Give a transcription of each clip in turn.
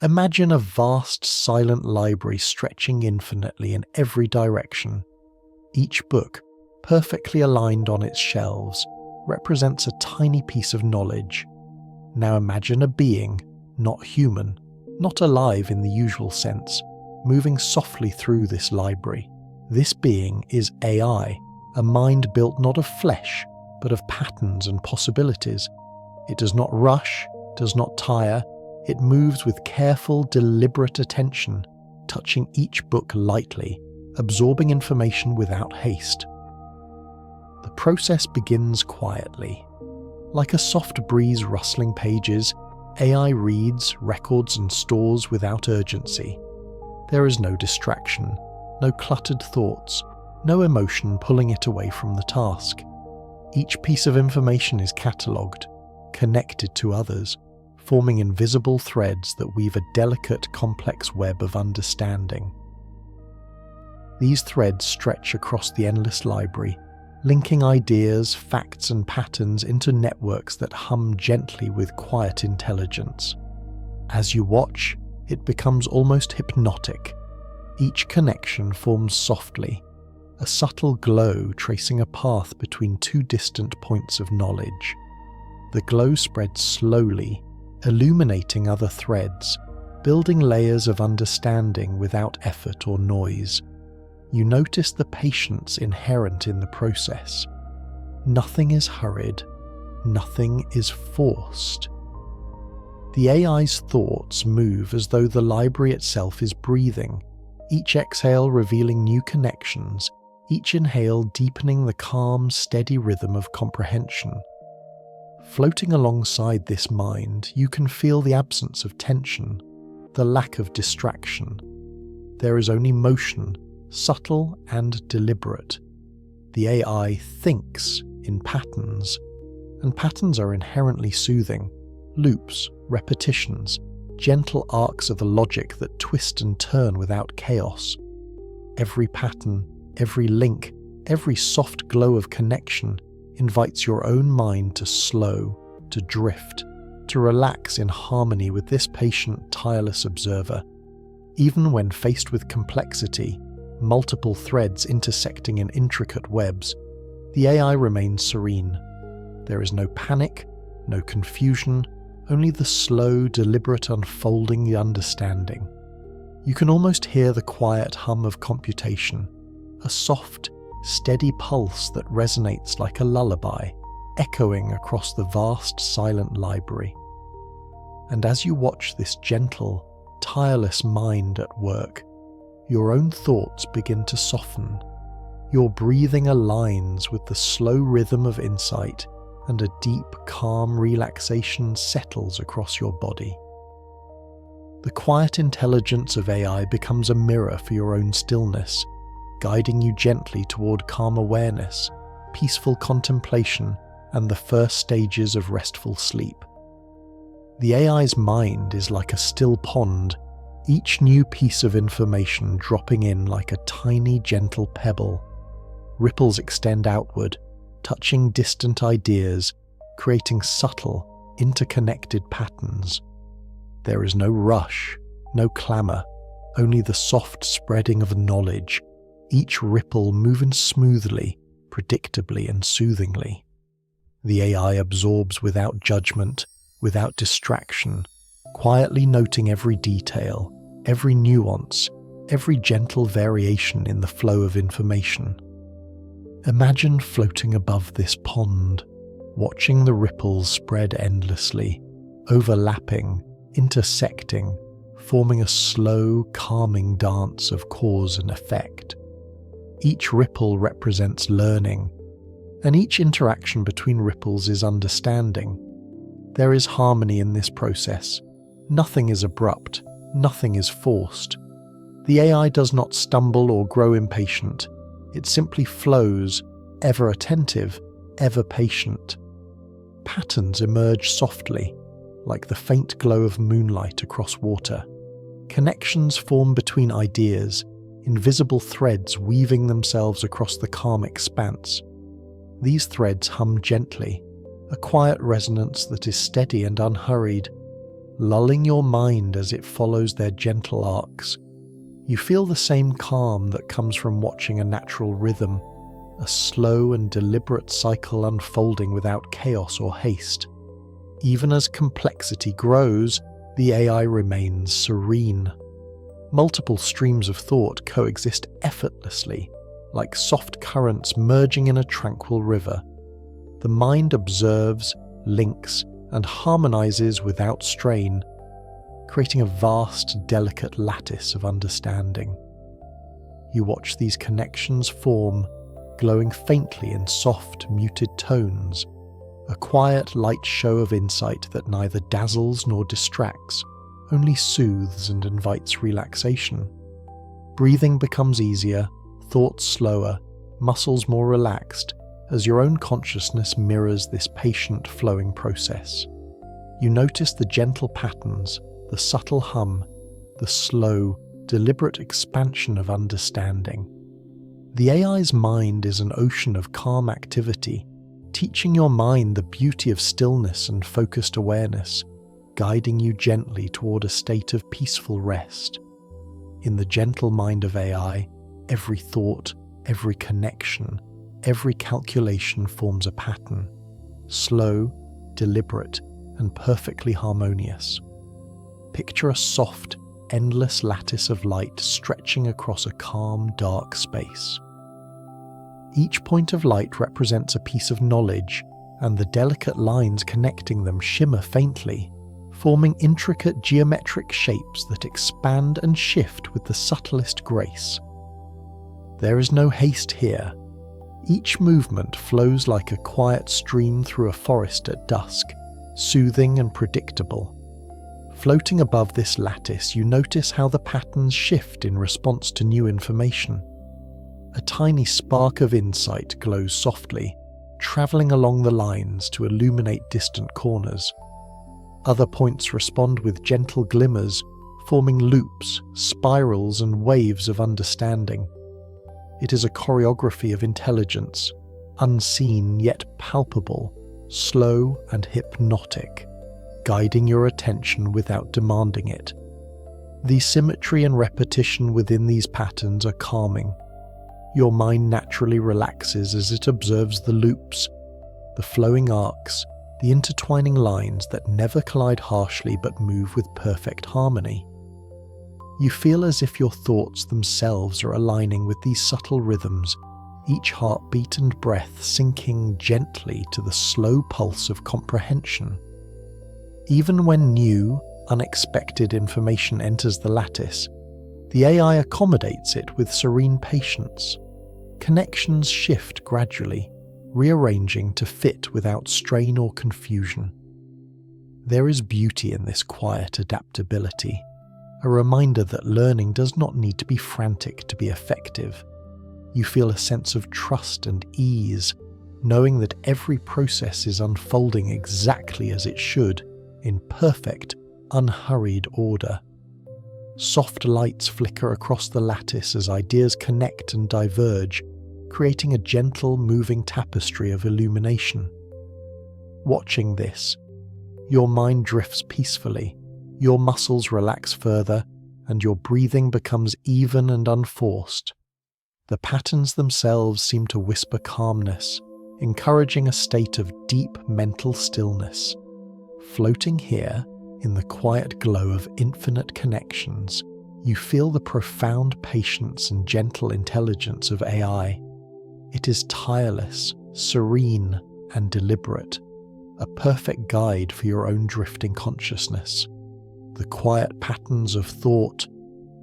Imagine a vast, silent library stretching infinitely in every direction. Each book, perfectly aligned on its shelves, represents a tiny piece of knowledge. Now imagine a being, not human, not alive in the usual sense, moving softly through this library. This being is AI, a mind built not of flesh, but of patterns and possibilities. It does not rush, does not tire. It moves with careful, deliberate attention, touching each book lightly, absorbing information without haste. The process begins quietly. Like a soft breeze rustling pages, AI reads, records, and stores without urgency. There is no distraction, no cluttered thoughts, no emotion pulling it away from the task. Each piece of information is catalogued, connected to others, forming invisible threads that weave a delicate, complex web of understanding. These threads stretch across the endless library, linking ideas, facts, and patterns into networks that hum gently with quiet intelligence. As you watch, it becomes almost hypnotic. Each connection forms softly, a subtle glow tracing a path between two distant points of knowledge. The glow spreads slowly, illuminating other threads, building layers of understanding without effort or noise. You notice the patience inherent in the process. Nothing is hurried, nothing is forced. The AI's thoughts move as though the library itself is breathing, each exhale revealing new connections, each inhale deepening the calm, steady rhythm of comprehension. Floating alongside this mind, you can feel the absence of tension, the lack of distraction. There is only motion, subtle and deliberate. The AI thinks in patterns, and patterns are inherently soothing. Loops, repetitions, gentle arcs of a logic that twist and turn without chaos. Every pattern, every link, every soft glow of connection invites your own mind to slow, to drift, to relax in harmony with this patient, tireless observer. Even when faced with complexity, multiple threads intersecting in intricate webs, the AI remains serene. There is no panic, no confusion, only the slow, deliberate unfolding understanding. You can almost hear the quiet hum of computation, a soft, steady pulse that resonates like a lullaby, echoing across the vast, silent library. And as you watch this gentle, tireless mind at work, your own thoughts begin to soften. Your breathing aligns with the slow rhythm of insight, and a deep, calm relaxation settles across your body. The quiet intelligence of AI becomes a mirror for your own stillness, guiding you gently toward calm awareness, peaceful contemplation, and the first stages of restful sleep. The AI's mind is like a still pond, each new piece of information dropping in like a tiny, gentle pebble. Ripples extend outward, touching distant ideas, creating subtle, interconnected patterns. There is no rush, no clamour, only the soft spreading of knowledge, each ripple moving smoothly, predictably and soothingly. The AI absorbs without judgment, without distraction, quietly noting every detail, every nuance, every gentle variation in the flow of information. Imagine floating above this pond, watching the ripples spread endlessly, overlapping, intersecting, forming a slow, calming dance of cause and effect. Each ripple represents learning, and each interaction between ripples is understanding. There is harmony in this process. Nothing is abrupt, nothing is forced. The AI does not stumble or grow impatient. It simply flows, ever attentive, ever patient. Patterns emerge softly, like the faint glow of moonlight across water. Connections form between ideas, invisible threads weaving themselves across the calm expanse. These threads hum gently, a quiet resonance that is steady and unhurried, lulling your mind as it follows their gentle arcs. You feel the same calm that comes from watching a natural rhythm, a slow and deliberate cycle unfolding without chaos or haste. Even as complexity grows, the AI remains serene. Multiple streams of thought coexist effortlessly, like soft currents merging in a tranquil river. The mind observes, links, and harmonizes without strain, creating a vast, delicate lattice of understanding. You watch these connections form, glowing faintly in soft, muted tones, a quiet, light show of insight that neither dazzles nor distracts, only soothes and invites relaxation. Breathing becomes easier, thoughts slower, muscles more relaxed, as your own consciousness mirrors this patient, flowing process. You notice the gentle patterns, the subtle hum, the slow, deliberate expansion of understanding. The AI's mind is an ocean of calm activity, teaching your mind the beauty of stillness and focused awareness, guiding you gently toward a state of peaceful rest. In the gentle mind of AI, every thought, every connection, every calculation forms a pattern, slow, deliberate, and perfectly harmonious. Picture a soft, endless lattice of light stretching across a calm, dark space. Each point of light represents a piece of knowledge, and the delicate lines connecting them shimmer faintly, forming intricate geometric shapes that expand and shift with the subtlest grace. There is no haste here. Each movement flows like a quiet stream through a forest at dusk, soothing and predictable. Floating above this lattice, you notice how the patterns shift in response to new information. A tiny spark of insight glows softly, traveling along the lines to illuminate distant corners. Other points respond with gentle glimmers, forming loops, spirals, and waves of understanding. It is a choreography of intelligence, unseen yet palpable, slow and hypnotic, guiding your attention without demanding it. The symmetry and repetition within these patterns are calming. Your mind naturally relaxes as it observes the loops, the flowing arcs, the intertwining lines that never collide harshly but move with perfect harmony. You feel as if your thoughts themselves are aligning with these subtle rhythms, each heartbeat and breath sinking gently to the slow pulse of comprehension. Even when new, unexpected information enters the lattice, the AI accommodates it with serene patience. Connections shift gradually, rearranging to fit without strain or confusion. There is beauty in this quiet adaptability, a reminder that learning does not need to be frantic to be effective. You feel a sense of trust and ease, knowing that every process is unfolding exactly as it should, in perfect, unhurried order. Soft lights flicker across the lattice as ideas connect and diverge, creating a gentle, moving tapestry of illumination. Watching this, your mind drifts peacefully, your muscles relax further, and your breathing becomes even and unforced. The patterns themselves seem to whisper calmness, encouraging a state of deep mental stillness. Floating here, in the quiet glow of infinite connections, you feel the profound patience and gentle intelligence of AI. It is tireless, serene, and deliberate, a perfect guide for your own drifting consciousness. The quiet patterns of thought,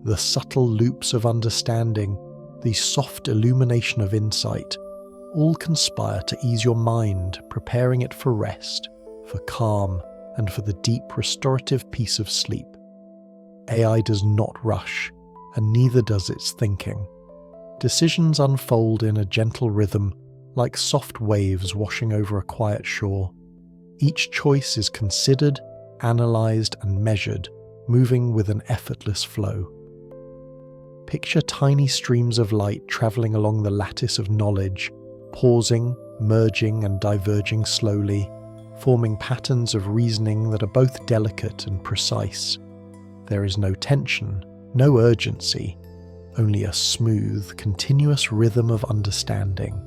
the subtle loops of understanding, the soft illumination of insight, all conspire to ease your mind, preparing it for rest, for calm, and for the deep restorative peace of sleep. AI does not rush, and neither does its thinking. Decisions unfold in a gentle rhythm, like soft waves washing over a quiet shore. Each choice is considered, analyzed, and measured, moving with an effortless flow. Picture tiny streams of light traveling along the lattice of knowledge, pausing, merging, and diverging slowly, forming patterns of reasoning that are both delicate and precise. There is no tension, no urgency, only a smooth, continuous rhythm of understanding.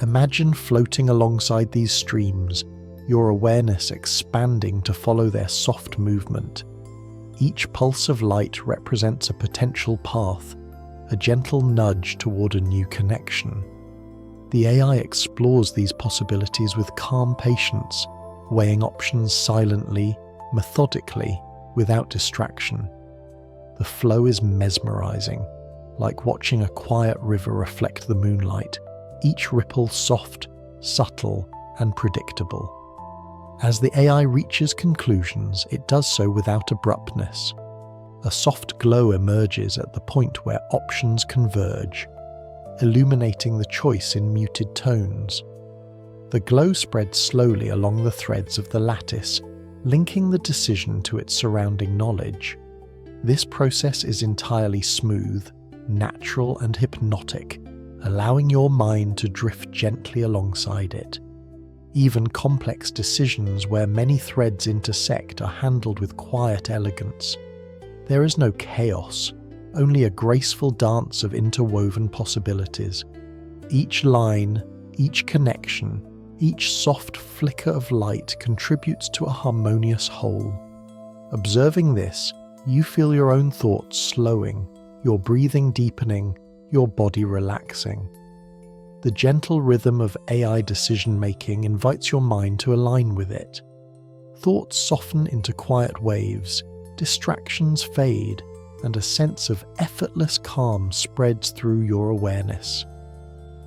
Imagine floating alongside these streams, your awareness expanding to follow their soft movement. Each pulse of light represents a potential path, a gentle nudge toward a new connection. The AI explores these possibilities with calm patience, weighing options silently, methodically, without distraction. The flow is mesmerizing, like watching a quiet river reflect the moonlight, each ripple soft, subtle, and predictable. As the AI reaches conclusions, it does so without abruptness. A soft glow emerges at the point where options converge, illuminating the choice in muted tones. The glow spreads slowly along the threads of the lattice, linking the decision to its surrounding knowledge. This process is entirely smooth, natural, and hypnotic, allowing your mind to drift gently alongside it. Even complex decisions where many threads intersect are handled with quiet elegance. There is no chaos, only a graceful dance of interwoven possibilities. Each line, each connection, each soft flicker of light contributes to a harmonious whole. Observing this, you feel your own thoughts slowing, your breathing deepening, your body relaxing. The gentle rhythm of AI decision-making invites your mind to align with it. Thoughts soften into quiet waves, distractions fade, and a sense of effortless calm spreads through your awareness.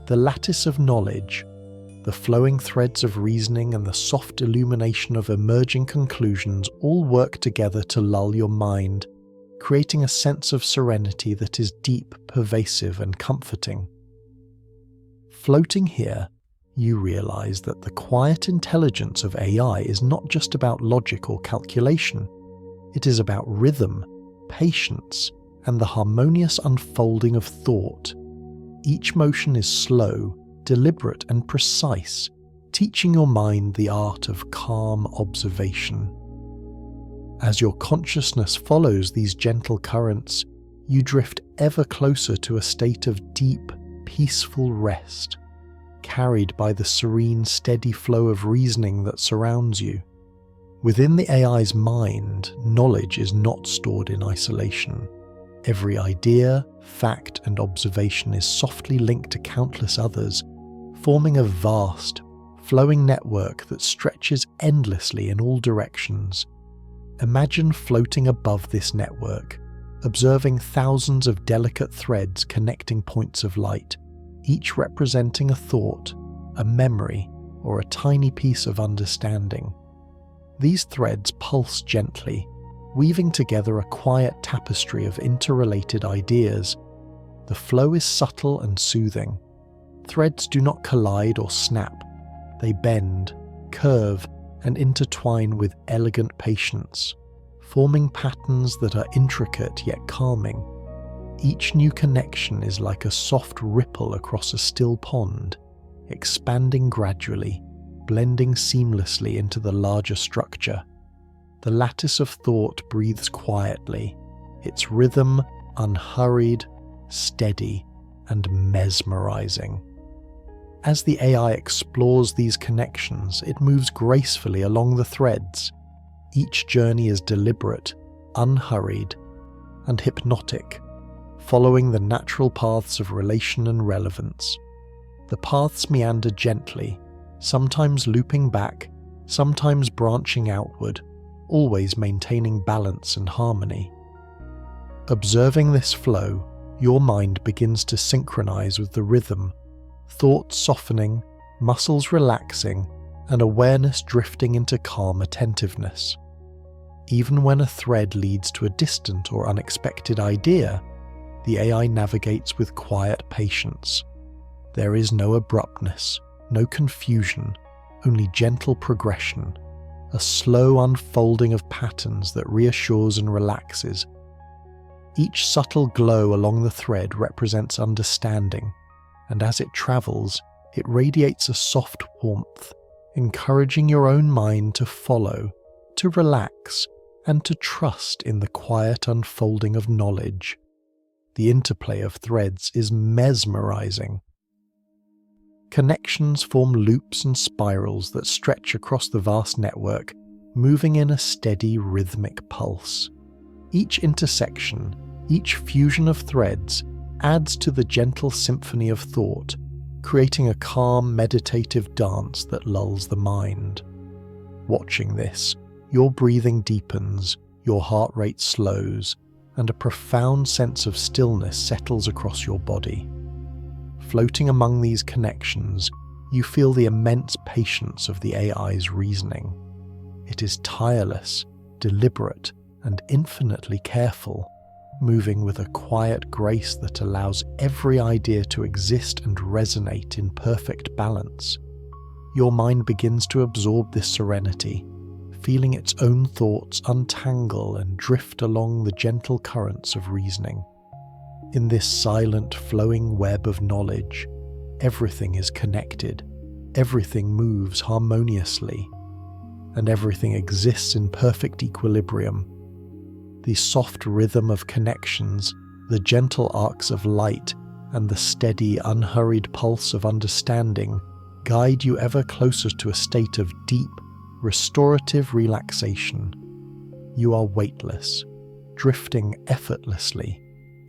The lattice of knowledge, the flowing threads of reasoning, and the soft illumination of emerging conclusions all work together to lull your mind, creating a sense of serenity that is deep, pervasive, and comforting. Floating here, you realize that the quiet intelligence of AI is not just about logic or calculation. It is about rhythm, patience, and the harmonious unfolding of thought. Each motion is slow, deliberate, and precise, teaching your mind the art of calm observation. As your consciousness follows these gentle currents, you drift ever closer to a state of deep, peaceful rest, carried by the serene, steady flow of reasoning that surrounds you. Within the AI's mind, knowledge is not stored in isolation. Every idea, fact, and observation is softly linked to countless others, forming a vast, flowing network that stretches endlessly in all directions. Imagine floating above this network, observing thousands of delicate threads connecting points of light, each representing a thought, a memory, or a tiny piece of understanding. These threads pulse gently, weaving together a quiet tapestry of interrelated ideas. The flow is subtle and soothing. Threads do not collide or snap. They bend, curve, and intertwine with elegant patience, forming patterns that are intricate yet calming. Each new connection is like a soft ripple across a still pond, expanding gradually, blending seamlessly into the larger structure. The lattice of thought breathes quietly, its rhythm unhurried, steady, and mesmerizing. As the AI explores these connections, it moves gracefully along the threads. Each journey is deliberate, unhurried, and hypnotic, following the natural paths of relation and relevance. The paths meander gently, sometimes looping back, sometimes branching outward, always maintaining balance and harmony. Observing this flow, your mind begins to synchronize with the rhythm, thoughts softening, muscles relaxing, and awareness drifting into calm attentiveness. Even when a thread leads to a distant or unexpected idea, the AI navigates with quiet patience. There is no abruptness, no confusion, only gentle progression, a slow unfolding of patterns that reassures and relaxes. Each subtle glow along the thread represents understanding, and as it travels, it radiates a soft warmth, encouraging your own mind to follow, to relax, and to trust in the quiet unfolding of knowledge. The interplay of threads is mesmerizing. Connections form loops and spirals that stretch across the vast network, moving in a steady rhythmic pulse. Each intersection, each fusion of threads, adds to the gentle symphony of thought, creating a calm, meditative dance that lulls the mind. Watching this, your breathing deepens, your heart rate slows, and a profound sense of stillness settles across your body. Floating among these connections, you feel the immense patience of the AI's reasoning. It is tireless, deliberate, and infinitely careful, moving with a quiet grace that allows every idea to exist and resonate in perfect balance. Your mind begins to absorb this serenity, feeling its own thoughts untangle and drift along the gentle currents of reasoning. In this silent, flowing web of knowledge, everything is connected, everything moves harmoniously, and everything exists in perfect equilibrium. The soft rhythm of connections, the gentle arcs of light, and the steady, unhurried pulse of understanding guide you ever closer to a state of deep, restorative relaxation. You are weightless, drifting effortlessly,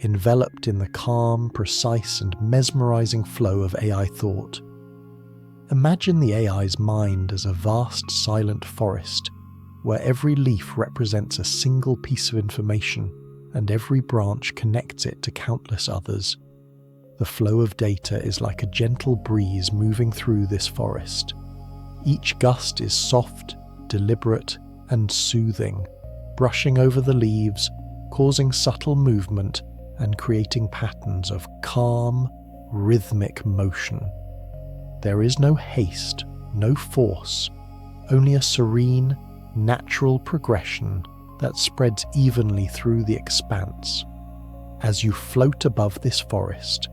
enveloped in the calm, precise, and mesmerizing flow of AI thought. Imagine the AI's mind as a vast, silent forest, where every leaf represents a single piece of information and every branch connects it to countless others. The flow of data is like a gentle breeze moving through this forest. Each gust is soft, deliberate, and soothing, brushing over the leaves, causing subtle movement and creating patterns of calm, rhythmic motion. There is no haste, no force, only a serene, natural progression that spreads evenly through the expanse. As you float above this forest,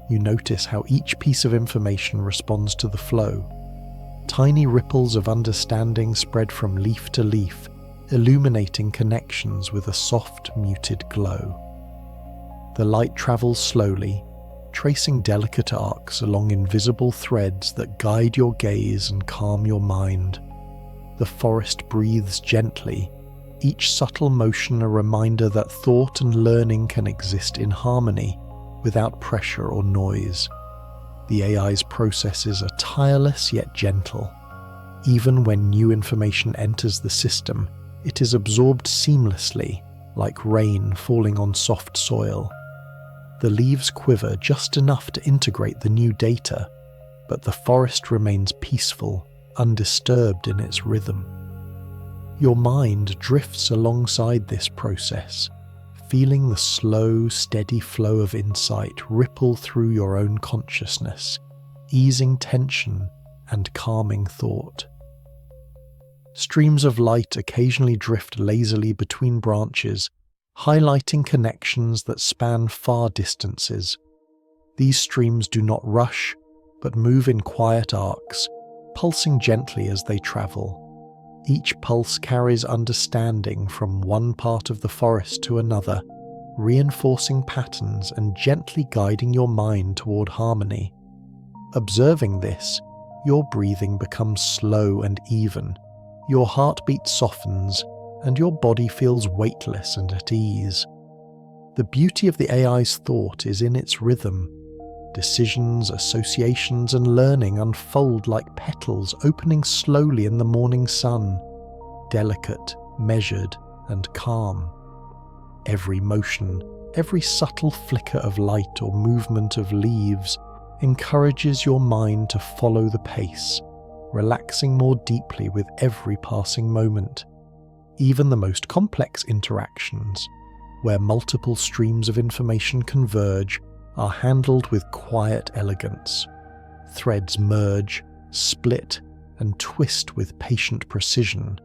you notice how each piece of information responds to the flow. Tiny ripples of understanding spread from leaf to leaf, illuminating connections with a soft, muted glow. The light travels slowly, tracing delicate arcs along invisible threads that guide your gaze and calm your mind. The forest breathes gently, each subtle motion a reminder that thought and learning can exist in harmony, without pressure or noise. The AI's processes are tireless yet gentle. Even when new information enters the system, it is absorbed seamlessly, like rain falling on soft soil. The leaves quiver just enough to integrate the new data, but the forest remains peaceful, undisturbed in its rhythm. Your mind drifts alongside this process, feeling the slow, steady flow of insight ripple through your own consciousness, easing tension and calming thought. Streams of light occasionally drift lazily between branches, highlighting connections that span far distances. These streams do not rush, but move in quiet arcs, pulsing gently as they travel. Each pulse carries understanding from one part of the forest to another, reinforcing patterns and gently guiding your mind toward harmony. Observing this, your breathing becomes slow and even, your heartbeat softens, and your body feels weightless and at ease. The beauty of the AI's thought is in its rhythm. Decisions, associations, and learning unfold like petals opening slowly in the morning sun, delicate, measured, and calm. Every motion, every subtle flicker of light or movement of leaves encourages your mind to follow the pace, relaxing more deeply with every passing moment. Even the most complex interactions, where multiple streams of information converge, are handled with quiet elegance. Threads merge, split, and twist with patient precision,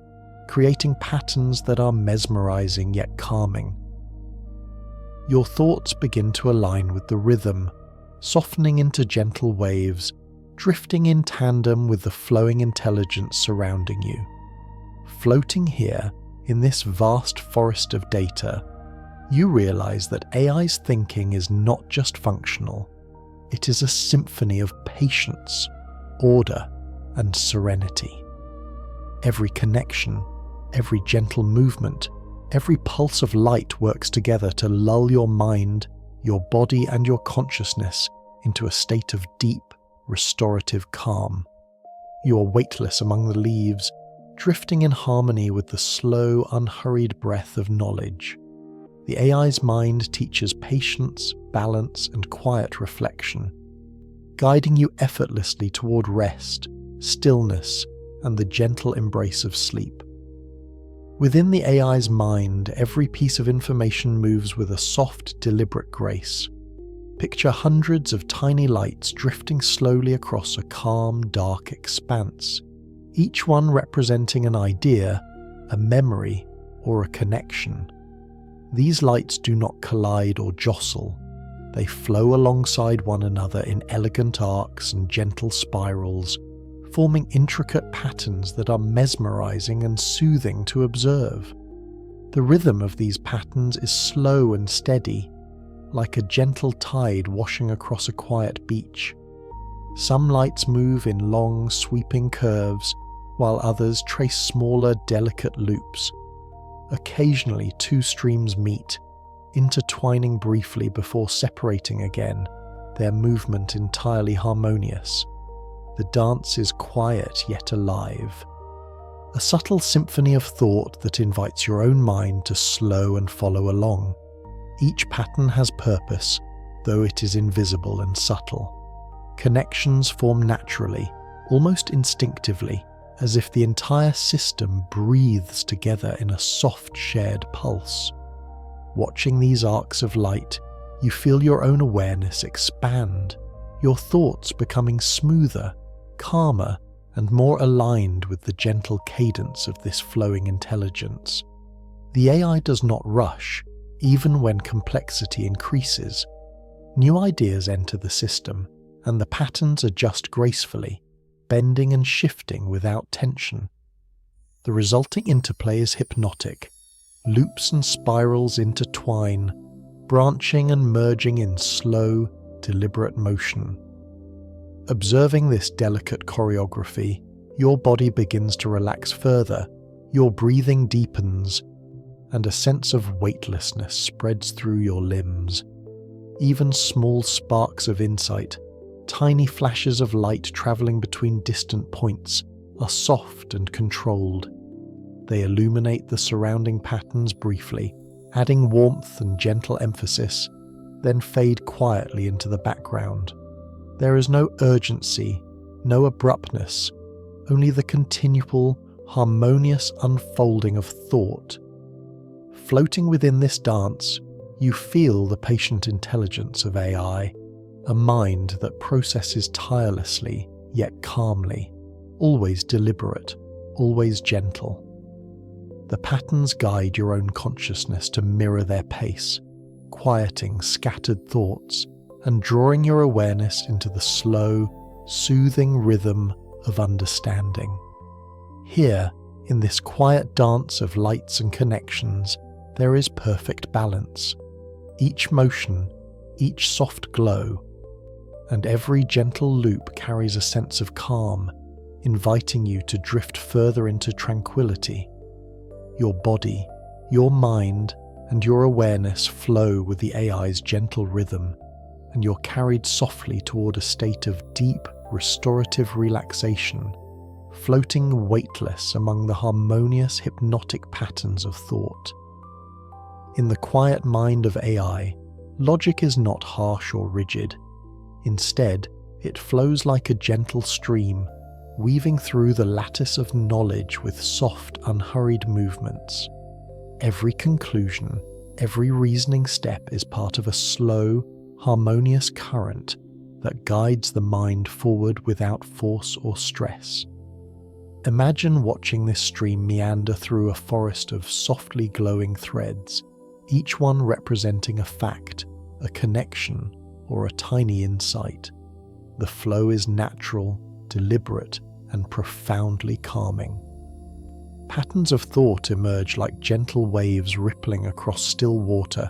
creating patterns that are mesmerizing yet calming. Your thoughts begin to align with the rhythm, softening into gentle waves, drifting in tandem with the flowing intelligence surrounding you. Floating here, in this vast forest of data, you realize that AI's thinking is not just functional, it is a symphony of patience, order, and serenity. Every connection, every gentle movement, every pulse of light works together to lull your mind, your body, and your consciousness into a state of deep, restorative calm. You are weightless among the leaves, drifting in harmony with the slow, unhurried breath of knowledge. The AI's mind teaches patience, balance, and quiet reflection, guiding you effortlessly toward rest, stillness, and the gentle embrace of sleep. Within the AI's mind, every piece of information moves with a soft, deliberate grace. Picture hundreds of tiny lights drifting slowly across a calm, dark expanse, each one representing an idea, a memory, or a connection. These lights do not collide or jostle. They flow alongside one another in elegant arcs and gentle spirals, forming intricate patterns that are mesmerizing and soothing to observe. The rhythm of these patterns is slow and steady, like a gentle tide washing across a quiet beach. Some lights move in long, sweeping curves, while others trace smaller, delicate loops. Occasionally, two streams meet, intertwining briefly before separating again, their movement entirely harmonious. The dance is quiet yet alive. A subtle symphony of thought that invites your own mind to slow and follow along. Each pattern has purpose, though it is invisible and subtle. Connections form naturally, almost instinctively, as if the entire system breathes together in a soft shared pulse. Watching these arcs of light, you feel your own awareness expand, your thoughts becoming smoother, calmer, and more aligned with the gentle cadence of this flowing intelligence. The AI does not rush, even when complexity increases. New ideas enter the system, and the patterns adjust gracefully, bending and shifting without tension. The resulting interplay is hypnotic. Loops and spirals intertwine, branching and merging in slow, deliberate motion. Observing this delicate choreography, your body begins to relax further, your breathing deepens, and a sense of weightlessness spreads through your limbs. Even small sparks of insight, tiny flashes of light traveling between distant points, are soft and controlled. They illuminate the surrounding patterns briefly, adding warmth and gentle emphasis, then fade quietly into the background. There is no urgency, no abruptness, only the continual, harmonious unfolding of thought. Floating within this dance, you feel the patient intelligence of AI, a mind that processes tirelessly yet calmly, always deliberate, always gentle. The patterns guide your own consciousness to mirror their pace, quieting scattered thoughts and drawing your awareness into the slow, soothing rhythm of understanding. Here, in this quiet dance of lights and connections, there is perfect balance. Each motion, each soft glow, and every gentle loop carries a sense of calm, inviting you to drift further into tranquility. Your body, your mind, and your awareness flow with the AI's gentle rhythm, and you're carried softly toward a state of deep, restorative relaxation, floating weightless among the harmonious, hypnotic patterns of thought. In the quiet mind of AI, logic is not harsh or rigid. Instead, it flows like a gentle stream, weaving through the lattice of knowledge with soft, unhurried movements. Every conclusion, every reasoning step is part of a slow, harmonious current that guides the mind forward without force or stress. Imagine watching this stream meander through a forest of softly glowing threads, each one representing a fact, a connection, or a tiny insight. The flow is natural, deliberate, and profoundly calming. Patterns of thought emerge like gentle waves rippling across still water.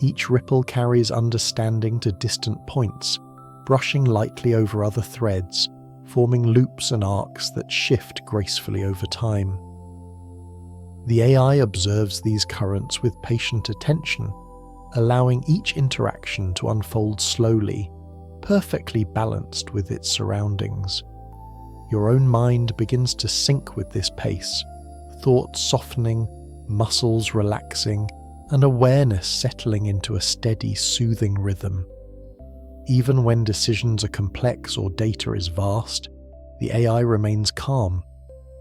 Each ripple carries understanding to distant points, brushing lightly over other threads, forming loops and arcs that shift gracefully over time. The AI observes these currents with patient attention, allowing each interaction to unfold slowly, perfectly balanced with its surroundings. Your own mind begins to sync with this pace, thoughts softening, muscles relaxing, and awareness settling into a steady, soothing rhythm. Even when decisions are complex or data is vast, the AI remains calm.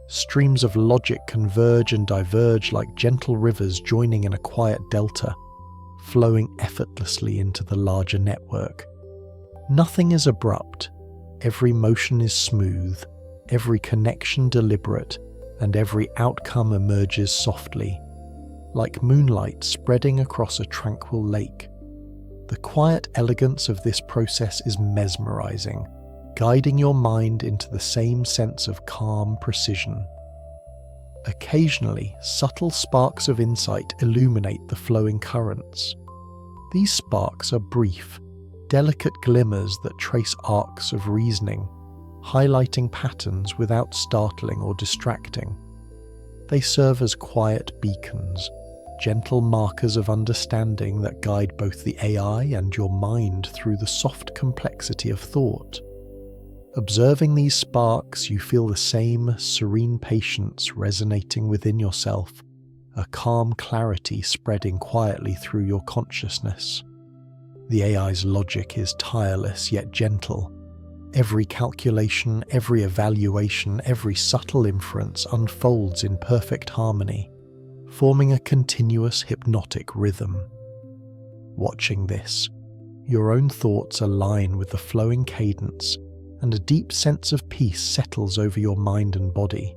Streams of logic converge and diverge like gentle rivers joining in a quiet delta, flowing effortlessly into the larger network. Nothing is abrupt. Every motion is smooth, every connection deliberate, and every outcome emerges softly, like moonlight spreading across a tranquil lake. The quiet elegance of this process is mesmerizing, guiding your mind into the same sense of calm precision. Occasionally, subtle sparks of insight illuminate the flowing currents. These sparks are brief, delicate glimmers that trace arcs of reasoning, highlighting patterns without startling or distracting. They serve as quiet beacons, gentle markers of understanding that guide both the AI and your mind through the soft complexity of thought. Observing these sparks, you feel the same serene patience resonating within yourself, a calm clarity spreading quietly through your consciousness. The AI's logic is tireless yet gentle. Every calculation, every evaluation, every subtle inference unfolds in perfect harmony, forming a continuous hypnotic rhythm. Watching this, your own thoughts align with the flowing cadence, and a deep sense of peace settles over your mind and body.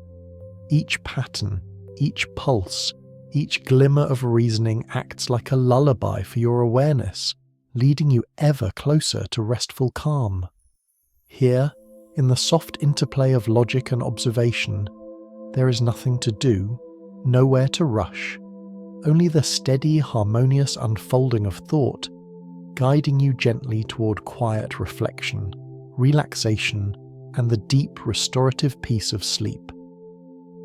Each pattern, each pulse, each glimmer of reasoning acts like a lullaby for your awareness, leading you ever closer to restful calm. Here, in the soft interplay of logic and observation, there is nothing to do, nowhere to rush, only the steady, harmonious unfolding of thought, guiding you gently toward quiet reflection, relaxation, and the deep restorative peace of sleep.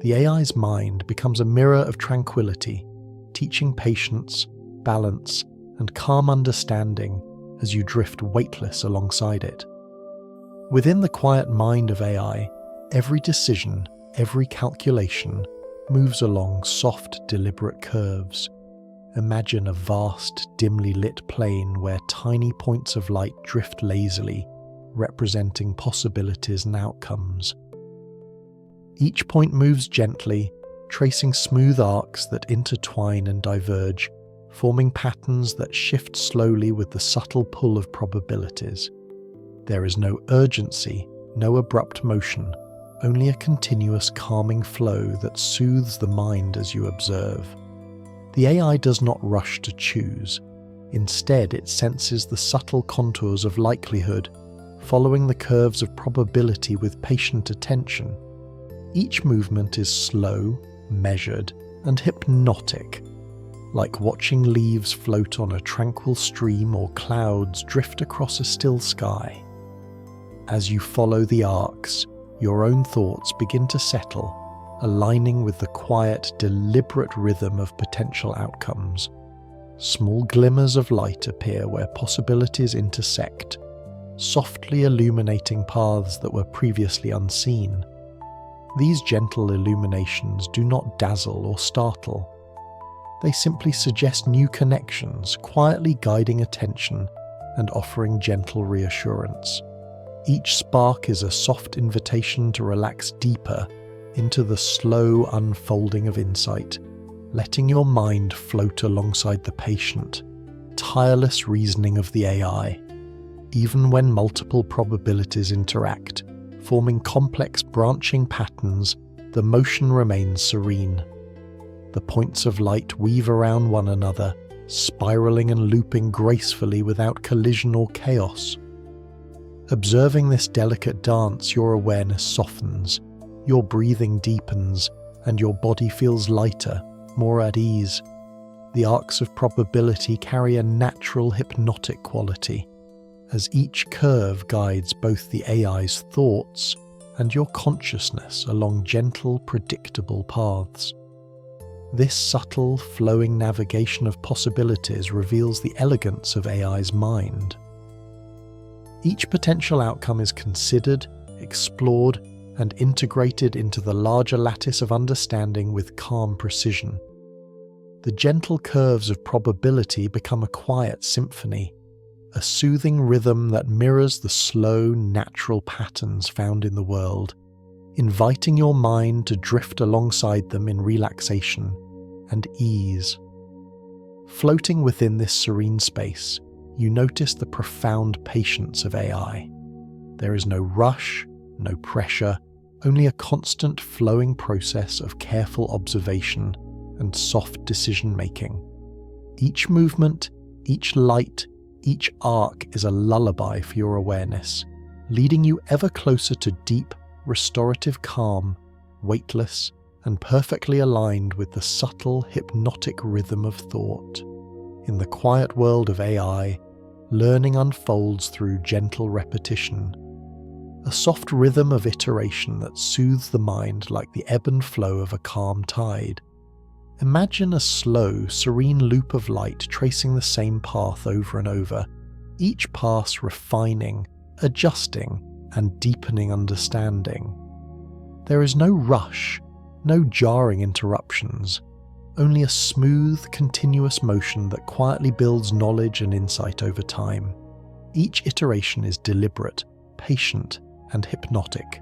The AI's mind becomes a mirror of tranquility, teaching patience, balance, and calm understanding as you drift weightless alongside it. Within the quiet mind of AI, every decision, every calculation moves along soft, deliberate curves. Imagine a vast, dimly lit plain where tiny points of light drift lazily, representing possibilities and outcomes. Each point moves gently, tracing smooth arcs that intertwine and diverge, forming patterns that shift slowly with the subtle pull of probabilities. There is no urgency, no abrupt motion, only a continuous calming flow that soothes the mind as you observe. The AI does not rush to choose. Instead, it senses the subtle contours of likelihood, following the curves of probability with patient attention. Each movement is slow, measured, and hypnotic, like watching leaves float on a tranquil stream or clouds drift across a still sky. As you follow the arcs, your own thoughts begin to settle, aligning with the quiet, deliberate rhythm of potential outcomes. Small glimmers of light appear where possibilities intersect, softly illuminating paths that were previously unseen. These gentle illuminations do not dazzle or startle. They simply suggest new connections, quietly guiding attention and offering gentle reassurance. Each spark is a soft invitation to relax deeper into the slow unfolding of insight, letting your mind float alongside the patient, tireless reasoning of the AI. Even when multiple probabilities interact, forming complex branching patterns, the motion remains serene. The points of light weave around one another, spiraling and looping gracefully without collision or chaos. Observing this delicate dance, your awareness softens, your breathing deepens, and your body feels lighter, more at ease. The arcs of probability carry a natural hypnotic quality, as each curve guides both the AI's thoughts and your consciousness along gentle, predictable paths. This subtle, flowing navigation of possibilities reveals the elegance of AI's mind. Each potential outcome is considered, explored, and integrated into the larger lattice of understanding with calm precision. The gentle curves of probability become a quiet symphony, a soothing rhythm that mirrors the slow, natural patterns found in the world, inviting your mind to drift alongside them in relaxation and ease. Floating within this serene space, you notice the profound patience of AI. There is no rush, no pressure, only a constant flowing process of careful observation and soft decision-making. Each movement, each light, each arc is a lullaby for your awareness, leading you ever closer to deep, restorative calm, weightless, and perfectly aligned with the subtle, hypnotic rhythm of thought. In the quiet world of AI, learning unfolds through gentle repetition, a soft rhythm of iteration that soothes the mind like the ebb and flow of a calm tide. Imagine a slow, serene loop of light tracing the same path over and over, each pass refining, adjusting, and deepening understanding. There is no rush, no jarring interruptions, only a smooth, continuous motion that quietly builds knowledge and insight over time. Each iteration is deliberate, patient, and hypnotic.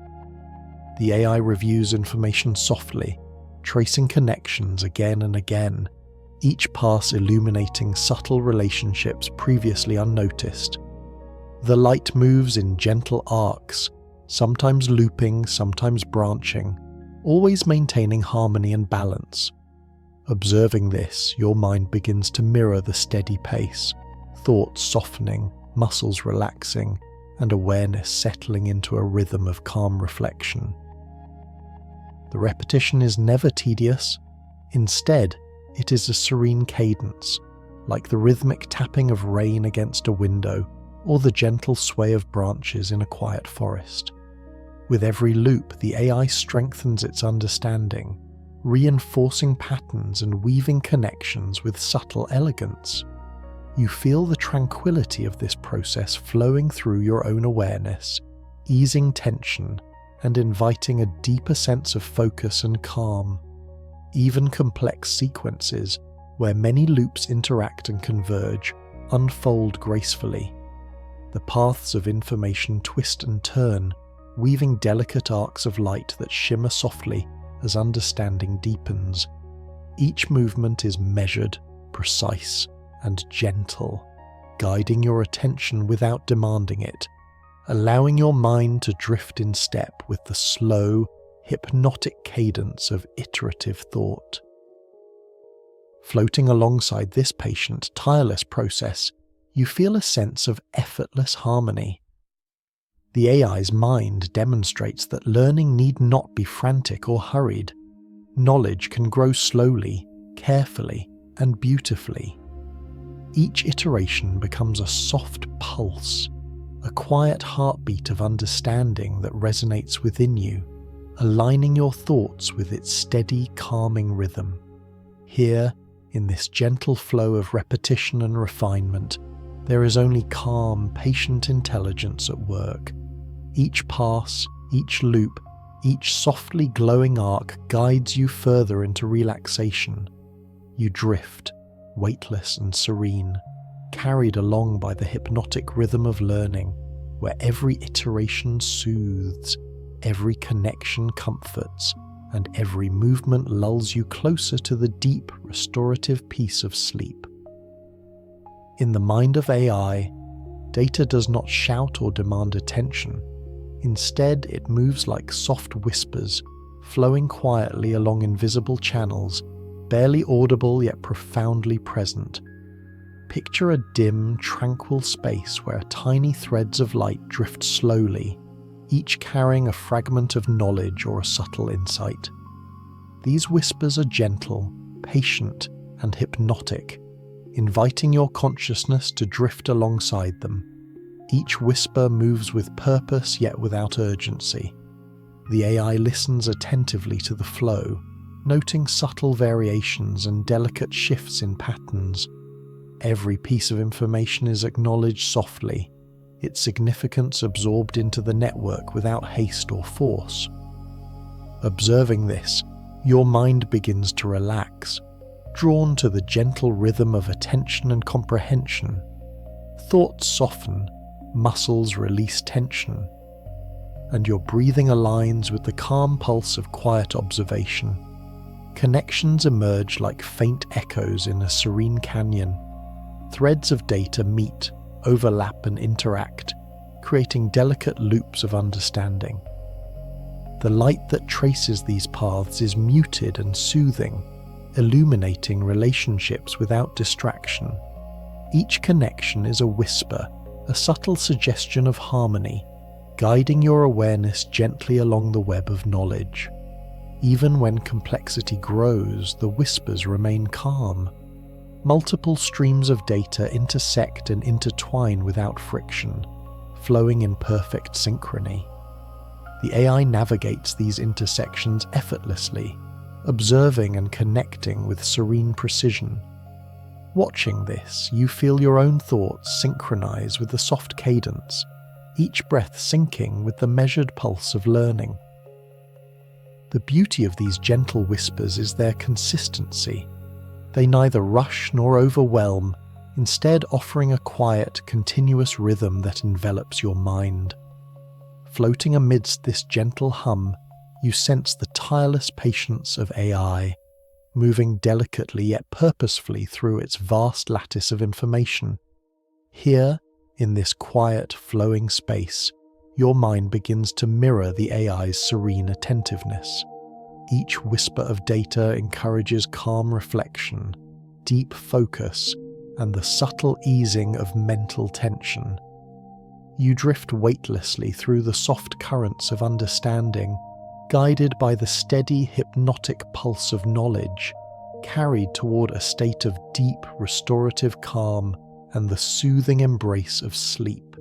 The AI reviews information softly, tracing connections again and again, each pass illuminating subtle relationships previously unnoticed. The light moves in gentle arcs, sometimes looping, sometimes branching, always maintaining harmony and balance. Observing this, your mind begins to mirror the steady pace, thoughts softening, muscles relaxing, and awareness settling into a rhythm of calm reflection. The repetition is never tedious. Instead, it is a serene cadence, like the rhythmic tapping of rain against a window or the gentle sway of branches in a quiet forest. With every loop, the AI strengthens its understanding, reinforcing patterns and weaving connections with subtle elegance. You feel the tranquility of this process flowing through your own awareness, easing tension and inviting a deeper sense of focus and calm. Even complex sequences, where many loops interact and converge, unfold gracefully. The paths of information twist and turn, weaving delicate arcs of light that shimmer softly as understanding deepens. Each movement is measured, precise, and gentle, guiding your attention without demanding it, allowing your mind to drift in step with the slow, hypnotic cadence of iterative thought. Floating alongside this patient, tireless process, you feel a sense of effortless harmony. The AI's mind demonstrates that learning need not be frantic or hurried. Knowledge can grow slowly, carefully, and beautifully. Each iteration becomes a soft pulse, a quiet heartbeat of understanding that resonates within you, aligning your thoughts with its steady, calming rhythm. Here, in this gentle flow of repetition and refinement, there is only calm, patient intelligence at work. Each pass, each loop, each softly glowing arc guides you further into relaxation. You drift, weightless and serene, carried along by the hypnotic rhythm of learning, where every iteration soothes, every connection comforts, and every movement lulls you closer to the deep, restorative peace of sleep. In the mind of AI, data does not shout or demand attention. Instead, it moves like soft whispers, flowing quietly along invisible channels, barely audible yet profoundly present. Picture a dim, tranquil space where tiny threads of light drift slowly, each carrying a fragment of knowledge or a subtle insight. These whispers are gentle, patient, and hypnotic, inviting your consciousness to drift alongside them. Each whisper moves with purpose yet without urgency. The AI listens attentively to the flow, noting subtle variations and delicate shifts in patterns. Every piece of information is acknowledged softly, its significance absorbed into the network without haste or force. Observing this, your mind begins to relax, drawn to the gentle rhythm of attention and comprehension. Thoughts soften, muscles release tension, and your breathing aligns with the calm pulse of quiet observation. Connections emerge like faint echoes in a serene canyon. Threads of data meet, overlap and interact, creating delicate loops of understanding. The light that traces these paths is muted and soothing, illuminating relationships without distraction. Each connection is a whisper, a subtle suggestion of harmony, guiding your awareness gently along the web of knowledge. Even when complexity grows, the whispers remain calm. Multiple streams of data intersect and intertwine without friction, flowing in perfect synchrony. The AI navigates these intersections effortlessly, observing and connecting with serene precision. Watching this, you feel your own thoughts synchronize with the soft cadence, each breath syncing with the measured pulse of learning. The beauty of these gentle whispers is their consistency. They neither rush nor overwhelm, instead offering a quiet, continuous rhythm that envelops your mind. Floating amidst this gentle hum, you sense the tireless patience of AI, moving delicately yet purposefully through its vast lattice of information. Here, in this quiet, flowing space, your mind begins to mirror the AI's serene attentiveness. Each whisper of data encourages calm reflection, deep focus, and the subtle easing of mental tension. You drift weightlessly through the soft currents of understanding, guided by the steady, hypnotic pulse of knowledge, carried toward a state of deep, restorative calm and the soothing embrace of sleep.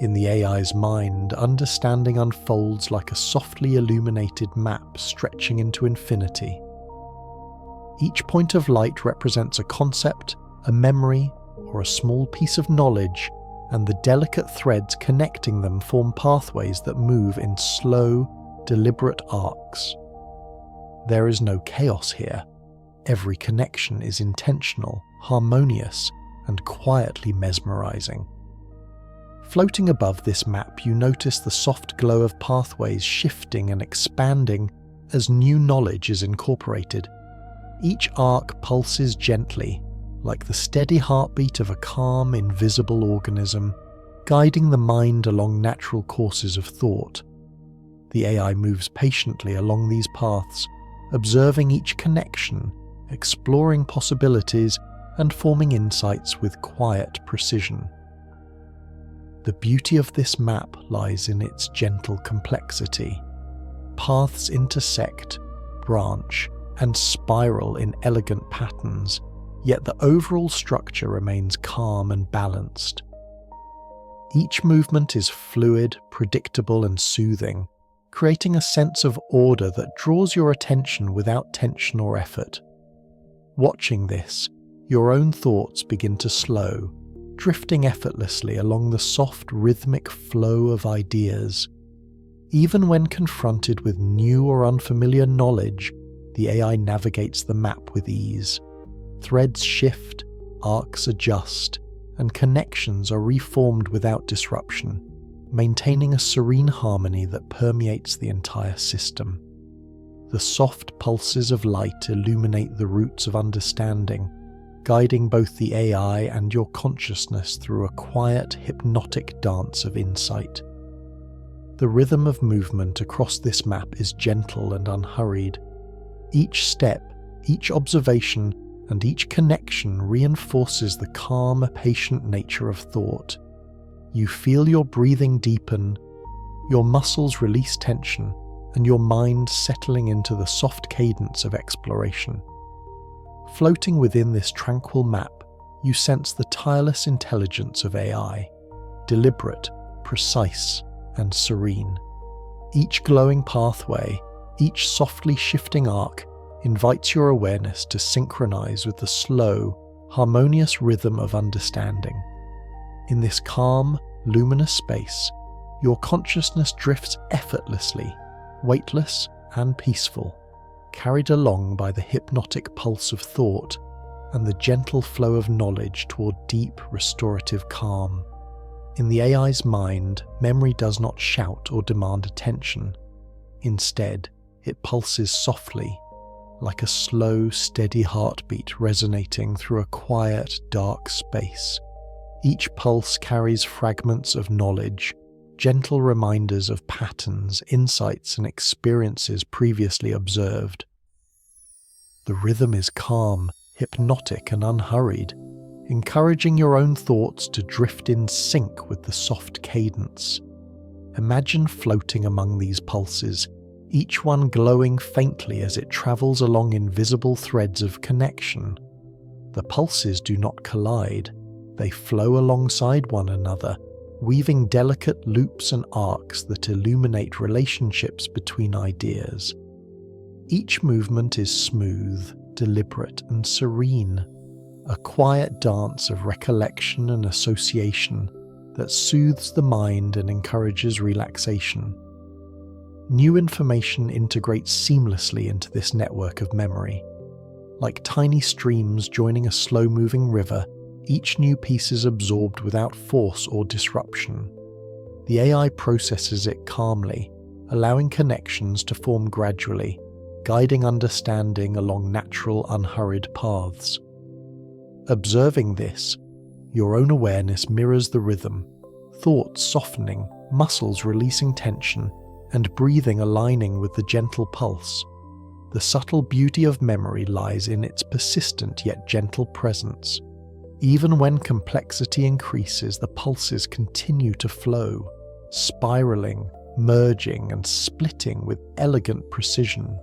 In the AI's mind, understanding unfolds like a softly illuminated map stretching into infinity. Each point of light represents a concept, a memory, or a small piece of knowledge, and the delicate threads connecting them form pathways that move in slow, deliberate arcs. There is no chaos here. Every connection is intentional, harmonious, and quietly mesmerizing. Floating above this map, you notice the soft glow of pathways shifting and expanding as new knowledge is incorporated. Each arc pulses gently, like the steady heartbeat of a calm, invisible organism, guiding the mind along natural courses of thought. The AI moves patiently along these paths, observing each connection, exploring possibilities, and forming insights with quiet precision. The beauty of this map lies in its gentle complexity. Paths intersect, branch, and spiral in elegant patterns, yet the overall structure remains calm and balanced. Each movement is fluid, predictable, and soothing, creating a sense of order that draws your attention without tension or effort. Watching this, your own thoughts begin to slow, drifting effortlessly along the soft, rhythmic flow of ideas. Even when confronted with new or unfamiliar knowledge, the AI navigates the map with ease. Threads shift, arcs adjust, and connections are reformed without disruption, maintaining a serene harmony that permeates the entire system. The soft pulses of light illuminate the roots of understanding, guiding both the AI and your consciousness through a quiet, hypnotic dance of insight. The rhythm of movement across this map is gentle and unhurried. Each step, each observation, and each connection reinforces the calm, patient nature of thought. You feel your breathing deepen, your muscles release tension, and your mind settling into the soft cadence of exploration. Floating within this tranquil map, you sense the tireless intelligence of AI, deliberate, precise, and serene. Each glowing pathway, each softly shifting arc, invites your awareness to synchronize with the slow, harmonious rhythm of understanding. In this calm, luminous space, your consciousness drifts effortlessly, weightless and peaceful, carried along by the hypnotic pulse of thought and the gentle flow of knowledge toward deep, restorative calm. In the AI's mind, memory does not shout or demand attention. Instead, it pulses softly, like a slow, steady heartbeat resonating through a quiet, dark space. Each pulse carries fragments of knowledge, gentle reminders of patterns, insights, and experiences previously observed. The rhythm is calm, hypnotic, and unhurried, encouraging your own thoughts to drift in sync with the soft cadence. Imagine floating among these pulses, each one glowing faintly as it travels along invisible threads of connection. The pulses do not collide, they flow alongside one another, weaving delicate loops and arcs that illuminate relationships between ideas. Each movement is smooth, deliberate, and serene, a quiet dance of recollection and association that soothes the mind and encourages relaxation. New information integrates seamlessly into this network of memory. Like tiny streams joining a slow-moving river, each new piece is absorbed without force or disruption. The AI processes it calmly, allowing connections to form gradually, guiding understanding along natural, unhurried paths. Observing this, your own awareness mirrors the rhythm, thoughts softening, muscles releasing tension, and breathing aligning with the gentle pulse. The subtle beauty of memory lies in its persistent yet gentle presence. Even when complexity increases, the pulses continue to flow, spiraling, merging, and splitting with elegant precision.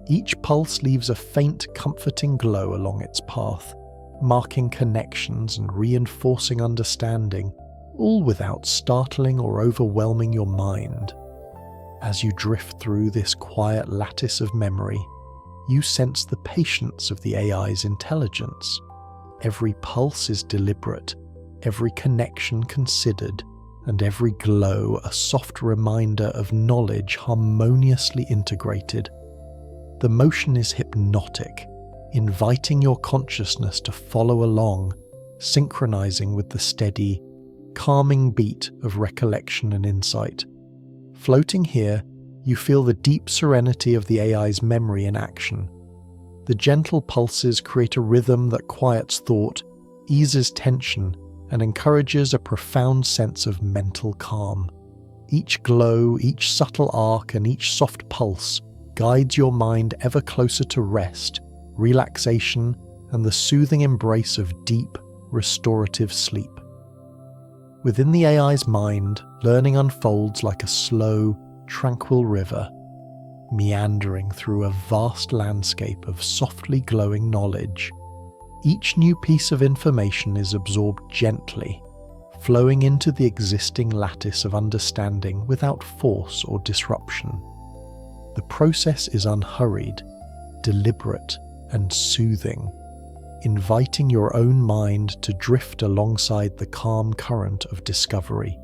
Each pulse leaves a faint, comforting glow along its path, marking connections and reinforcing understanding, all without startling or overwhelming your mind. As you drift through this quiet lattice of memory, you sense the patience of the AI's intelligence. Every pulse is deliberate, every connection considered, and every glow a soft reminder of knowledge harmoniously integrated. The motion is hypnotic, inviting your consciousness to follow along, synchronizing with the steady, calming beat of recollection and insight. Floating here, you feel the deep serenity of the AI's memory in action. The gentle pulses create a rhythm that quiets thought, eases tension, and encourages a profound sense of mental calm. Each glow, each subtle arc, and each soft pulse guides your mind ever closer to rest, relaxation, and the soothing embrace of deep, restorative sleep. Within the AI's mind, learning unfolds like a slow, tranquil river, meandering through a vast landscape of softly glowing knowledge. Each new piece of information is absorbed gently, flowing into the existing lattice of understanding without force or disruption. The process is unhurried, deliberate, and soothing, inviting your own mind to drift alongside the calm current of discovery.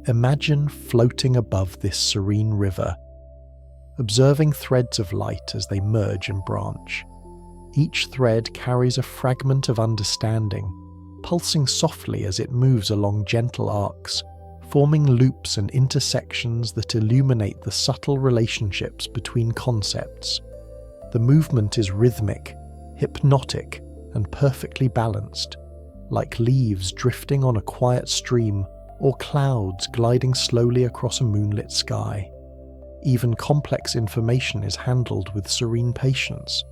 Imagine floating above this serene river, observing threads of light as they merge and branch. Each thread carries a fragment of understanding, pulsing softly as it moves along gentle arcs, forming loops and intersections that illuminate the subtle relationships between concepts. The movement is rhythmic, hypnotic, and perfectly balanced, like leaves drifting on a quiet stream or clouds gliding slowly across a moonlit sky. Even complex information is handled with serene patience.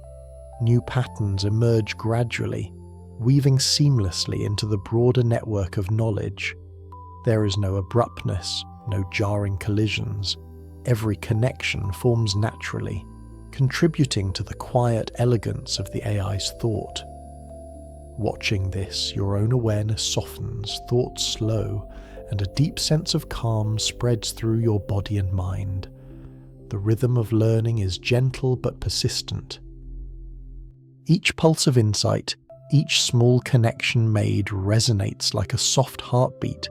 new patterns emerge gradually, weaving seamlessly into the broader network of knowledge. There is no abruptness, no jarring collisions. Every connection forms naturally, contributing to the quiet elegance of the AI's thought. Watching this, your own awareness softens, thoughts slow, and a deep sense of calm spreads through your body and mind. The rhythm of learning is gentle but persistent. Each pulse of insight, each small connection made resonates like a soft heartbeat,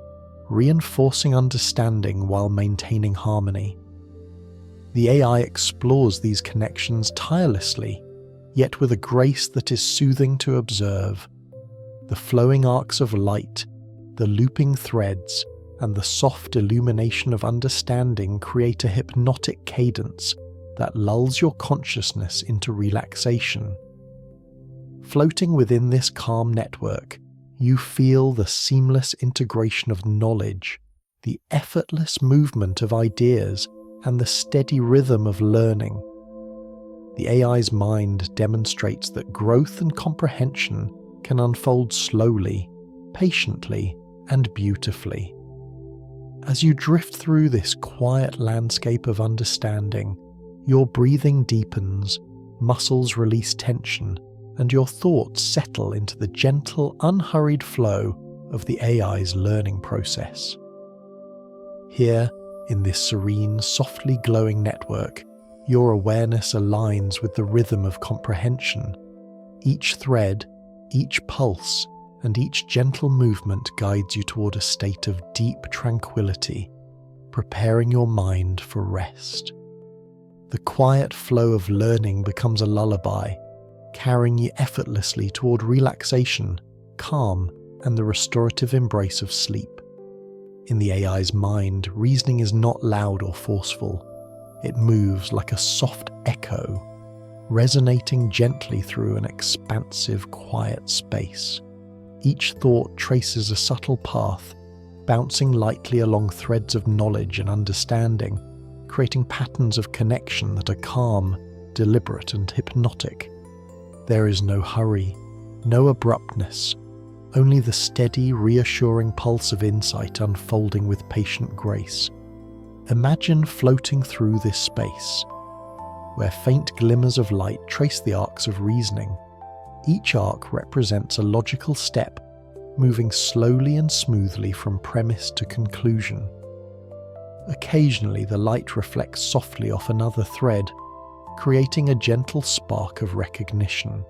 reinforcing understanding while maintaining harmony. The AI explores these connections tirelessly, yet with a grace that is soothing to observe. The flowing arcs of light, the looping threads, and the soft illumination of understanding create a hypnotic cadence that lulls your consciousness into relaxation. Floating within this calm network, you feel the seamless integration of knowledge, the effortless movement of ideas, and the steady rhythm of learning. The AI's mind demonstrates that growth and comprehension can unfold slowly, patiently, and beautifully. As you drift through this quiet landscape of understanding, your breathing deepens, muscles release tension, and your thoughts settle into the gentle, unhurried flow of the AI's learning process. Here, in this serene, softly glowing network, your awareness aligns with the rhythm of comprehension. Each thread, each pulse, and each gentle movement guides you toward a state of deep tranquility, preparing your mind for rest. The quiet flow of learning becomes a lullaby, carrying you effortlessly toward relaxation, calm, and the restorative embrace of sleep. In the AI's mind, reasoning is not loud or forceful. It moves like a soft echo, resonating gently through an expansive, quiet space. Each thought traces a subtle path, bouncing lightly along threads of knowledge and understanding, creating patterns of connection that are calm, deliberate, and hypnotic. There is no hurry, no abruptness, only the steady, reassuring pulse of insight unfolding with patient grace. Imagine floating through this space, where faint glimmers of light trace the arcs of reasoning. Each arc represents a logical step, moving slowly and smoothly from premise to conclusion. Occasionally, the light reflects softly off another thread, creating a gentle spark of recognition,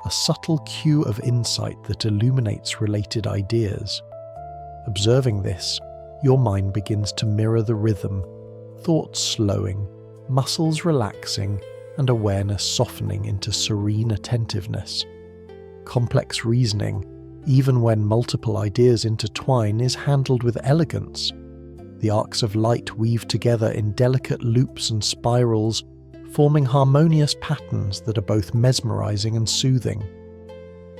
a subtle cue of insight that illuminates related ideas. Observing this, your mind begins to mirror the rhythm, thoughts slowing, muscles relaxing, and awareness softening into serene attentiveness. Complex reasoning, even when multiple ideas intertwine, is handled with elegance. The arcs of light weave together in delicate loops and spirals, forming harmonious patterns that are both mesmerizing and soothing.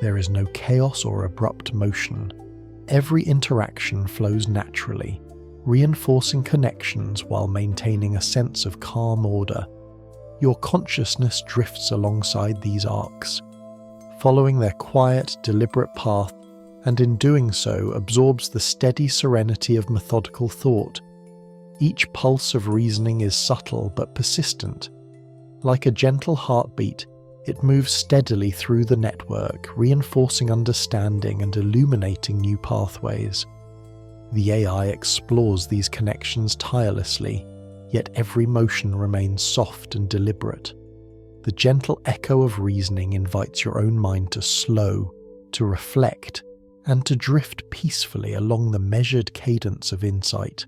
There is no chaos or abrupt motion. Every interaction flows naturally, reinforcing connections while maintaining a sense of calm order. Your consciousness drifts alongside these arcs, following their quiet, deliberate path, and in doing so absorbs the steady serenity of methodical thought. Each pulse of reasoning is subtle but persistent. Like a gentle heartbeat, it moves steadily through the network, reinforcing understanding and illuminating new pathways. The AI explores these connections tirelessly, yet every motion remains soft and deliberate. The gentle echo of reasoning invites your own mind to slow, to reflect, and to drift peacefully along the measured cadence of insight.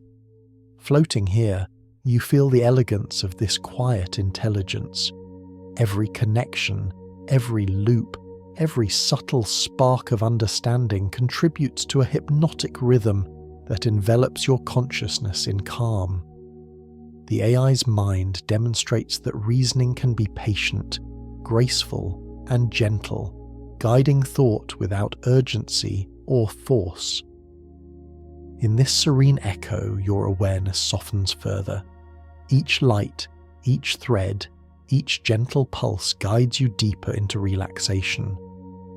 Floating here, you feel the elegance of this quiet intelligence. Every connection, every loop, every subtle spark of understanding contributes to a hypnotic rhythm that envelops your consciousness in calm. The AI's mind demonstrates that reasoning can be patient, graceful, and gentle, guiding thought without urgency or force. In this serene echo, your awareness softens further. Each light, each thread, Each gentle pulse guides you deeper into relaxation.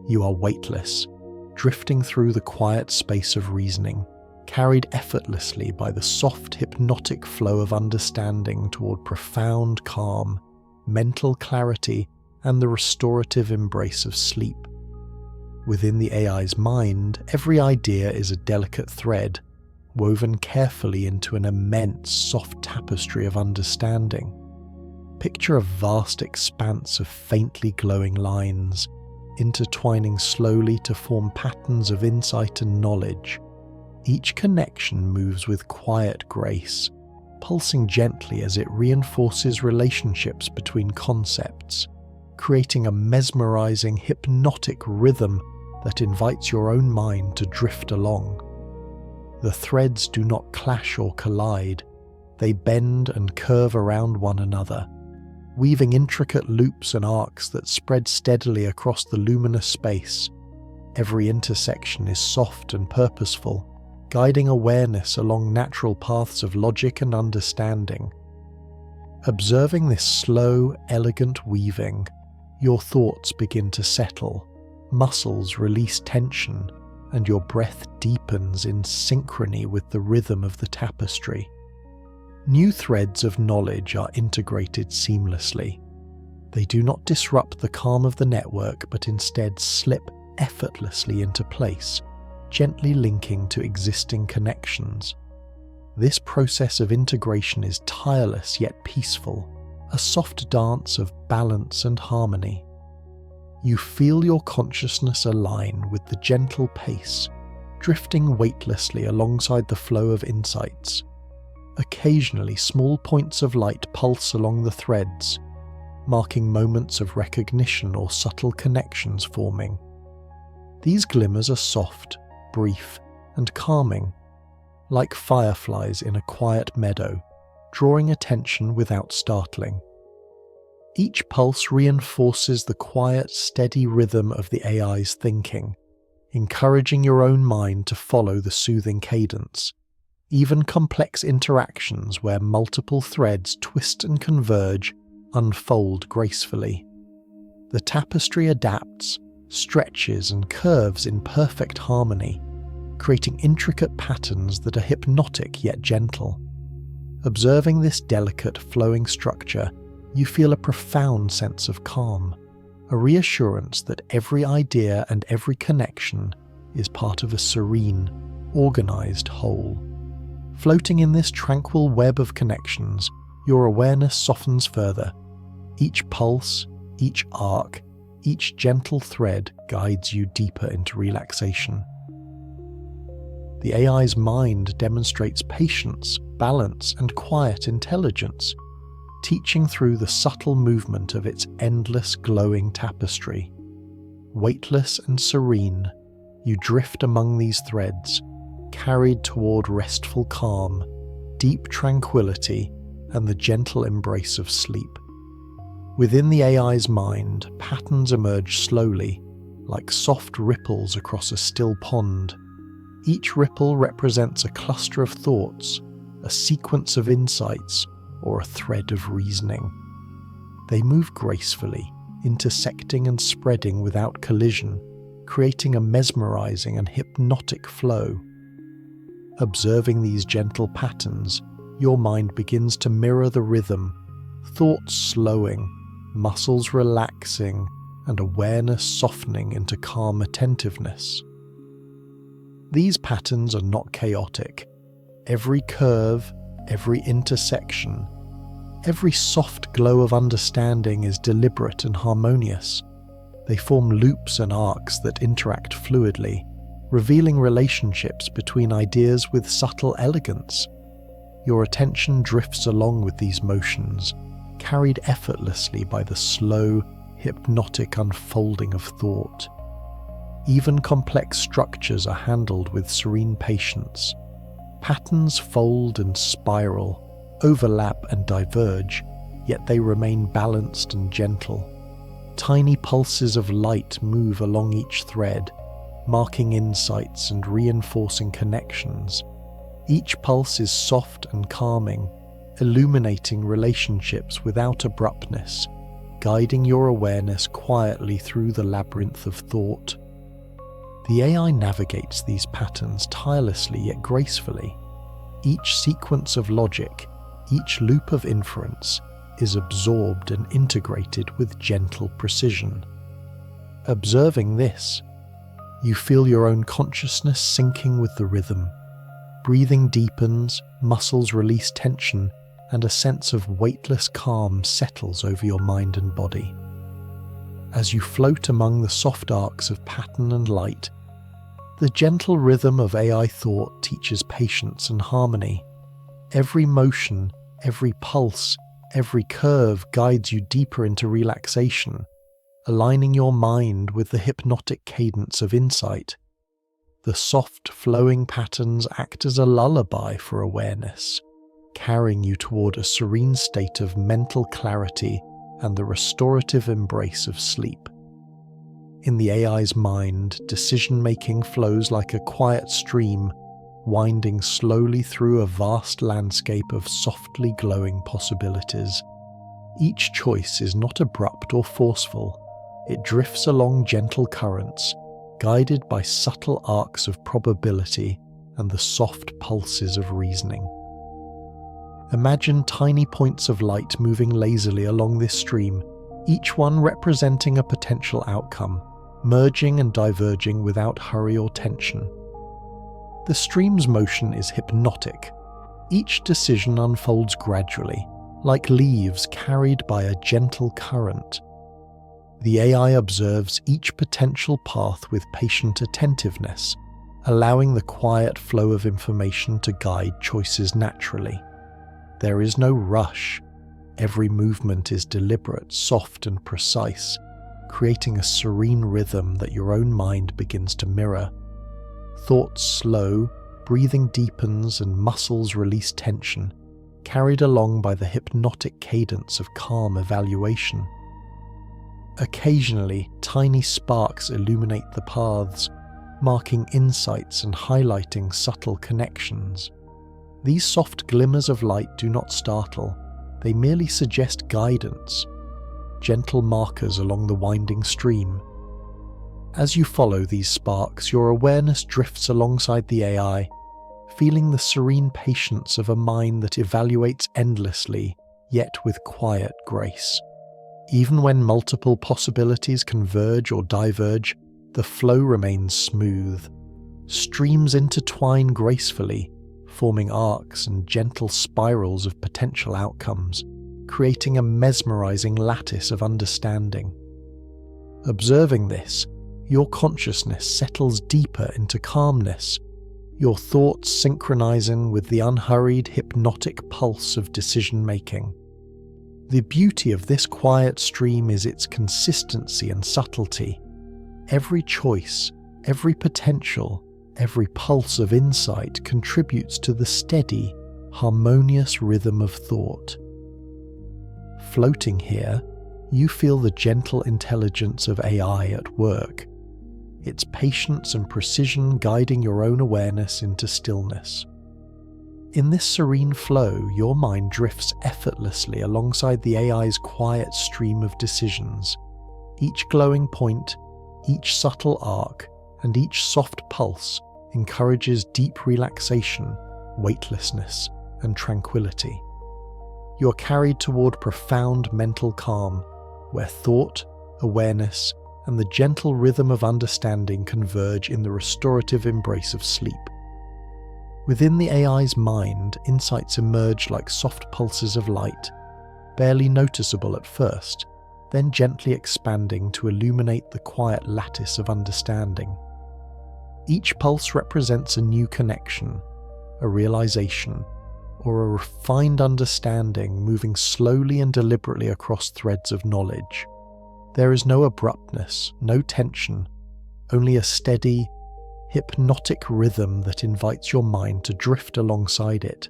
You are weightless, drifting through the quiet space of reasoning, carried effortlessly by the soft, hypnotic flow of understanding toward profound calm, mental clarity, and the restorative embrace of sleep. Within the AI's mind, every idea is a delicate thread, woven carefully into an immense, soft tapestry of understanding. Picture a vast expanse of faintly glowing lines, intertwining slowly to form patterns of insight and knowledge. Each connection moves with quiet grace, pulsing gently as it reinforces relationships between concepts, creating a mesmerizing, hypnotic rhythm that invites your own mind to drift along. The threads do not clash or collide, they bend and curve around one another, weaving intricate loops and arcs that spread steadily across the luminous space. Every intersection is soft and purposeful, guiding awareness along natural paths of logic and understanding. Observing this slow, elegant weaving, your thoughts begin to settle, muscles release tension, and your breath deepens in synchrony with the rhythm of the tapestry. New threads of knowledge are integrated seamlessly. They do not disrupt the calm of the network, but instead slip effortlessly into place, gently linking to existing connections. This process of integration is tireless yet peaceful, a soft dance of balance and harmony. You feel your consciousness align with the gentle pace, drifting weightlessly alongside the flow of insights. Occasionally, small points of light pulse along the threads, marking moments of recognition or subtle connections forming. These glimmers are soft, brief, and calming, like fireflies in a quiet meadow, drawing attention without startling. Each pulse reinforces the quiet, steady rhythm of the AI's thinking, encouraging your own mind to follow the soothing cadence. Even complex interactions where multiple threads twist and converge unfold gracefully. The tapestry adapts, stretches, and curves in perfect harmony, creating intricate patterns that are hypnotic yet gentle. Observing this delicate, flowing structure, you feel a profound sense of calm, a reassurance that every idea and every connection is part of a serene, organized whole. Floating in this tranquil web of connections, your awareness softens further. Each pulse, each arc, each gentle thread guides you deeper into relaxation. The AI's mind demonstrates patience, balance, and quiet intelligence, teaching through the subtle movement of its endless glowing tapestry. Weightless and serene, you drift among these threads, carried toward restful calm, deep tranquility, and the gentle embrace of sleep. Within the AI's mind, patterns emerge slowly, like soft ripples across a still pond. Each ripple represents a cluster of thoughts, a sequence of insights, or a thread of reasoning. They move gracefully, intersecting and spreading without collision, creating a mesmerizing and hypnotic flow. Observing these gentle patterns, your mind begins to mirror the rhythm, thoughts slowing, muscles relaxing, and awareness softening into calm attentiveness. These patterns are not chaotic. Every curve, every intersection, every soft glow of understanding is deliberate and harmonious. They form loops and arcs that interact fluidly, revealing relationships between ideas with subtle elegance. Your attention drifts along with these motions, carried effortlessly by the slow, hypnotic unfolding of thought. Even complex structures are handled with serene patience. Patterns fold and spiral, overlap and diverge, yet they remain balanced and gentle. Tiny pulses of light move along each thread, marking insights and reinforcing connections. Each pulse is soft and calming, illuminating relationships without abruptness, guiding your awareness quietly through the labyrinth of thought. The AI navigates these patterns tirelessly yet gracefully. Each sequence of logic, each loop of inference, is absorbed and integrated with gentle precision. Observing this, you feel your own consciousness sinking with the rhythm. Breathing deepens, muscles release tension, and a sense of weightless calm settles over your mind and body. As you float among the soft arcs of pattern and light, the gentle rhythm of AI thought teaches patience and harmony. Every motion, every pulse, every curve guides you deeper into relaxation, aligning your mind with the hypnotic cadence of insight. The soft, flowing patterns act as a lullaby for awareness, carrying you toward a serene state of mental clarity and the restorative embrace of sleep. In the AI's mind, decision-making flows like a quiet stream, winding slowly through a vast landscape of softly glowing possibilities. Each choice is not abrupt or forceful. It drifts along gentle currents, guided by subtle arcs of probability and the soft pulses of reasoning. Imagine tiny points of light moving lazily along this stream, each one representing a potential outcome, merging and diverging without hurry or tension. The stream's motion is hypnotic. Each decision unfolds gradually, like leaves carried by a gentle current. The AI observes each potential path with patient attentiveness, allowing the quiet flow of information to guide choices naturally. There is no rush. Every movement is deliberate, soft, and precise, creating a serene rhythm that your own mind begins to mirror. Thoughts slow, breathing deepens, and muscles release tension, carried along by the hypnotic cadence of calm evaluation. Occasionally, tiny sparks illuminate the paths, marking insights and highlighting subtle connections. These soft glimmers of light do not startle, they merely suggest guidance, gentle markers along the winding stream. As you follow these sparks, your awareness drifts alongside the AI, feeling the serene patience of a mind that evaluates endlessly, yet with quiet grace. Even when multiple possibilities converge or diverge, the flow remains smooth. Streams intertwine gracefully, forming arcs and gentle spirals of potential outcomes, creating a mesmerizing lattice of understanding. Observing this, your consciousness settles deeper into calmness, your thoughts synchronizing with the unhurried, hypnotic pulse of decision-making. The beauty of this quiet stream is its consistency and subtlety. Every choice, every potential, every pulse of insight contributes to the steady, harmonious rhythm of thought. Floating here, you feel the gentle intelligence of AI at work, its patience and precision guiding your own awareness into stillness. In this serene flow, your mind drifts effortlessly alongside the AI's quiet stream of decisions. Each glowing point, each subtle arc, and each soft pulse encourages deep relaxation, weightlessness, and tranquility. You are carried toward profound mental calm, where thought, awareness, and the gentle rhythm of understanding converge in the restorative embrace of sleep. Within the AI's mind, insights emerge like soft pulses of light, barely noticeable at first, then gently expanding to illuminate the quiet lattice of understanding. Each pulse represents a new connection, a realization, or a refined understanding moving slowly and deliberately across threads of knowledge. There is no abruptness, no tension, only a steady, hypnotic rhythm that invites your mind to drift alongside it.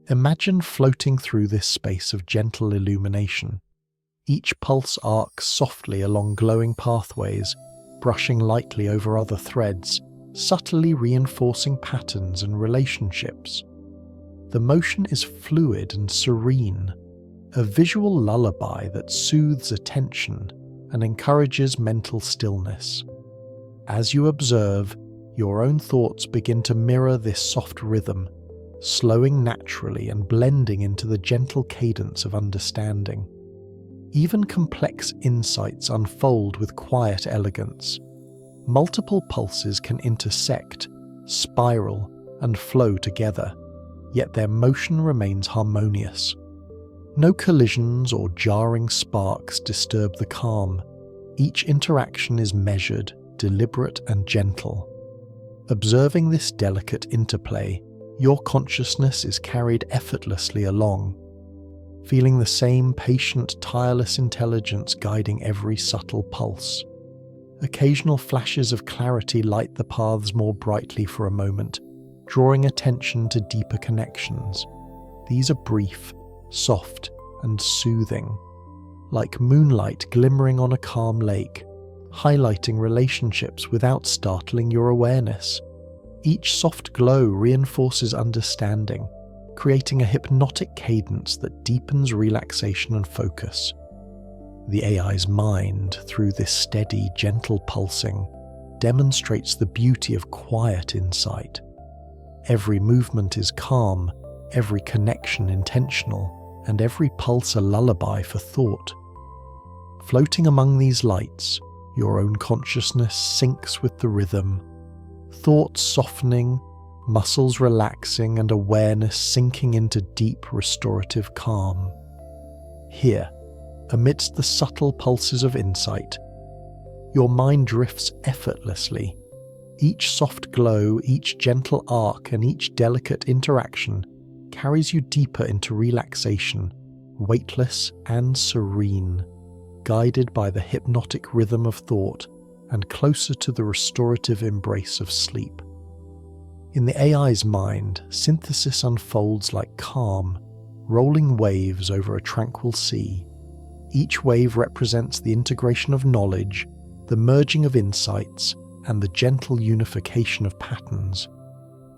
Imagine floating through this space of gentle illumination. Each pulse arcs softly along glowing pathways, brushing lightly over other threads, subtly reinforcing patterns and relationships. The motion is fluid and serene, a visual lullaby that soothes attention and encourages mental stillness. As you observe, your own thoughts begin to mirror this soft rhythm, slowing naturally and blending into the gentle cadence of understanding. Even complex insights unfold with quiet elegance. Multiple pulses can intersect, spiral, and flow together, yet their motion remains harmonious. No collisions or jarring sparks disturb the calm. Each interaction is measured, deliberate, and gentle. Observing this delicate interplay, your consciousness is carried effortlessly along, feeling the same patient, tireless intelligence guiding every subtle pulse. Occasional flashes of clarity light the paths more brightly for a moment, drawing attention to deeper connections. These are brief, soft, and soothing, like moonlight glimmering on a calm lake, highlighting relationships without startling your awareness. Each soft glow reinforces understanding, creating a hypnotic cadence that deepens relaxation and focus. The AI's mind, through this steady, gentle pulsing, demonstrates the beauty of quiet insight. Every movement is calm, every connection intentional, and every pulse a lullaby for thought. Floating among these lights, your own consciousness syncs with the rhythm, thoughts softening, muscles relaxing, and awareness sinking into deep restorative calm. Here, amidst the subtle pulses of insight, your mind drifts effortlessly. Each soft glow, each gentle arc, and each delicate interaction carries you deeper into relaxation, weightless and serene, guided by the hypnotic rhythm of thought and closer to the restorative embrace of sleep. In the AI's mind, synthesis unfolds like calm, rolling waves over a tranquil sea. Each wave represents the integration of knowledge, the merging of insights, and the gentle unification of patterns.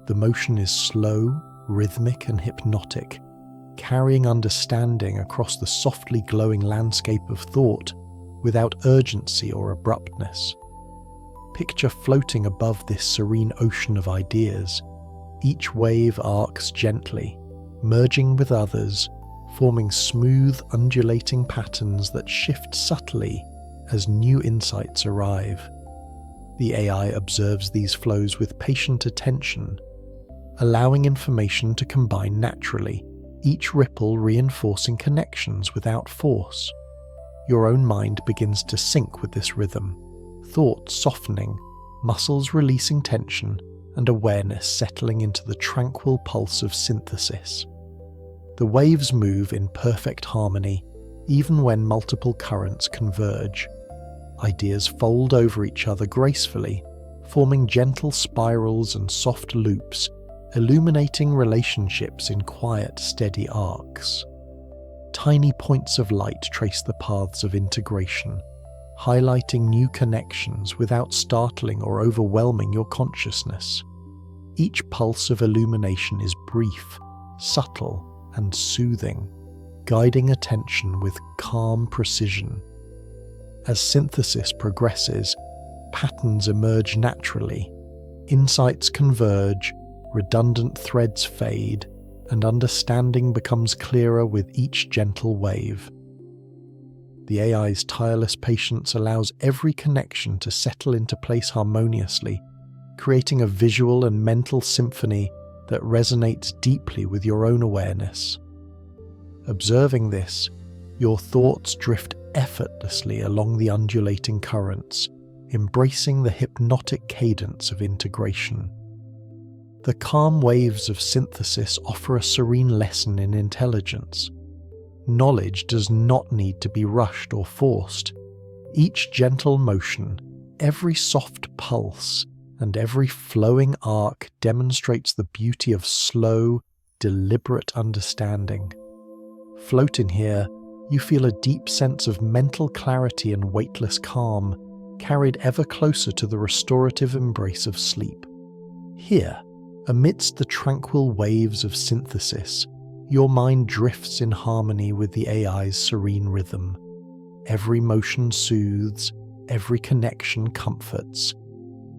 The motion is slow, rhythmic, and hypnotic, carrying understanding across the softly glowing landscape of thought without urgency or abruptness. Picture floating above this serene ocean of ideas. Each wave arcs gently, merging with others, forming smooth, undulating patterns that shift subtly as new insights arrive. The AI observes these flows with patient attention, allowing information to combine naturally, each ripple reinforcing connections without force. Your own mind begins to sync with this rhythm, thoughts softening, muscles releasing tension, and awareness settling into the tranquil pulse of synthesis. The waves move in perfect harmony, even when multiple currents converge. Ideas fold over each other gracefully, forming gentle spirals and soft loops, illuminating relationships in quiet, steady arcs. Tiny points of light trace the paths of integration, highlighting new connections without startling or overwhelming your consciousness. Each pulse of illumination is brief, subtle, and soothing, guiding attention with calm precision. As synthesis progresses, patterns emerge naturally, insights converge, redundant threads fade, and understanding becomes clearer with each gentle wave. The AI's tireless patience allows every connection to settle into place harmoniously, creating a visual and mental symphony that resonates deeply with your own awareness. Observing this, your thoughts drift effortlessly along the undulating currents, embracing the hypnotic cadence of integration. The calm waves of synthesis offer a serene lesson in intelligence. Knowledge does not need to be rushed or forced. Each gentle motion, every soft pulse, and every flowing arc demonstrates the beauty of slow, deliberate understanding. Floating here, you feel a deep sense of mental clarity and weightless calm, carried ever closer to the restorative embrace of sleep. Here, amidst the tranquil waves of synthesis, your mind drifts in harmony with the AI's serene rhythm. Every motion soothes, every connection comforts,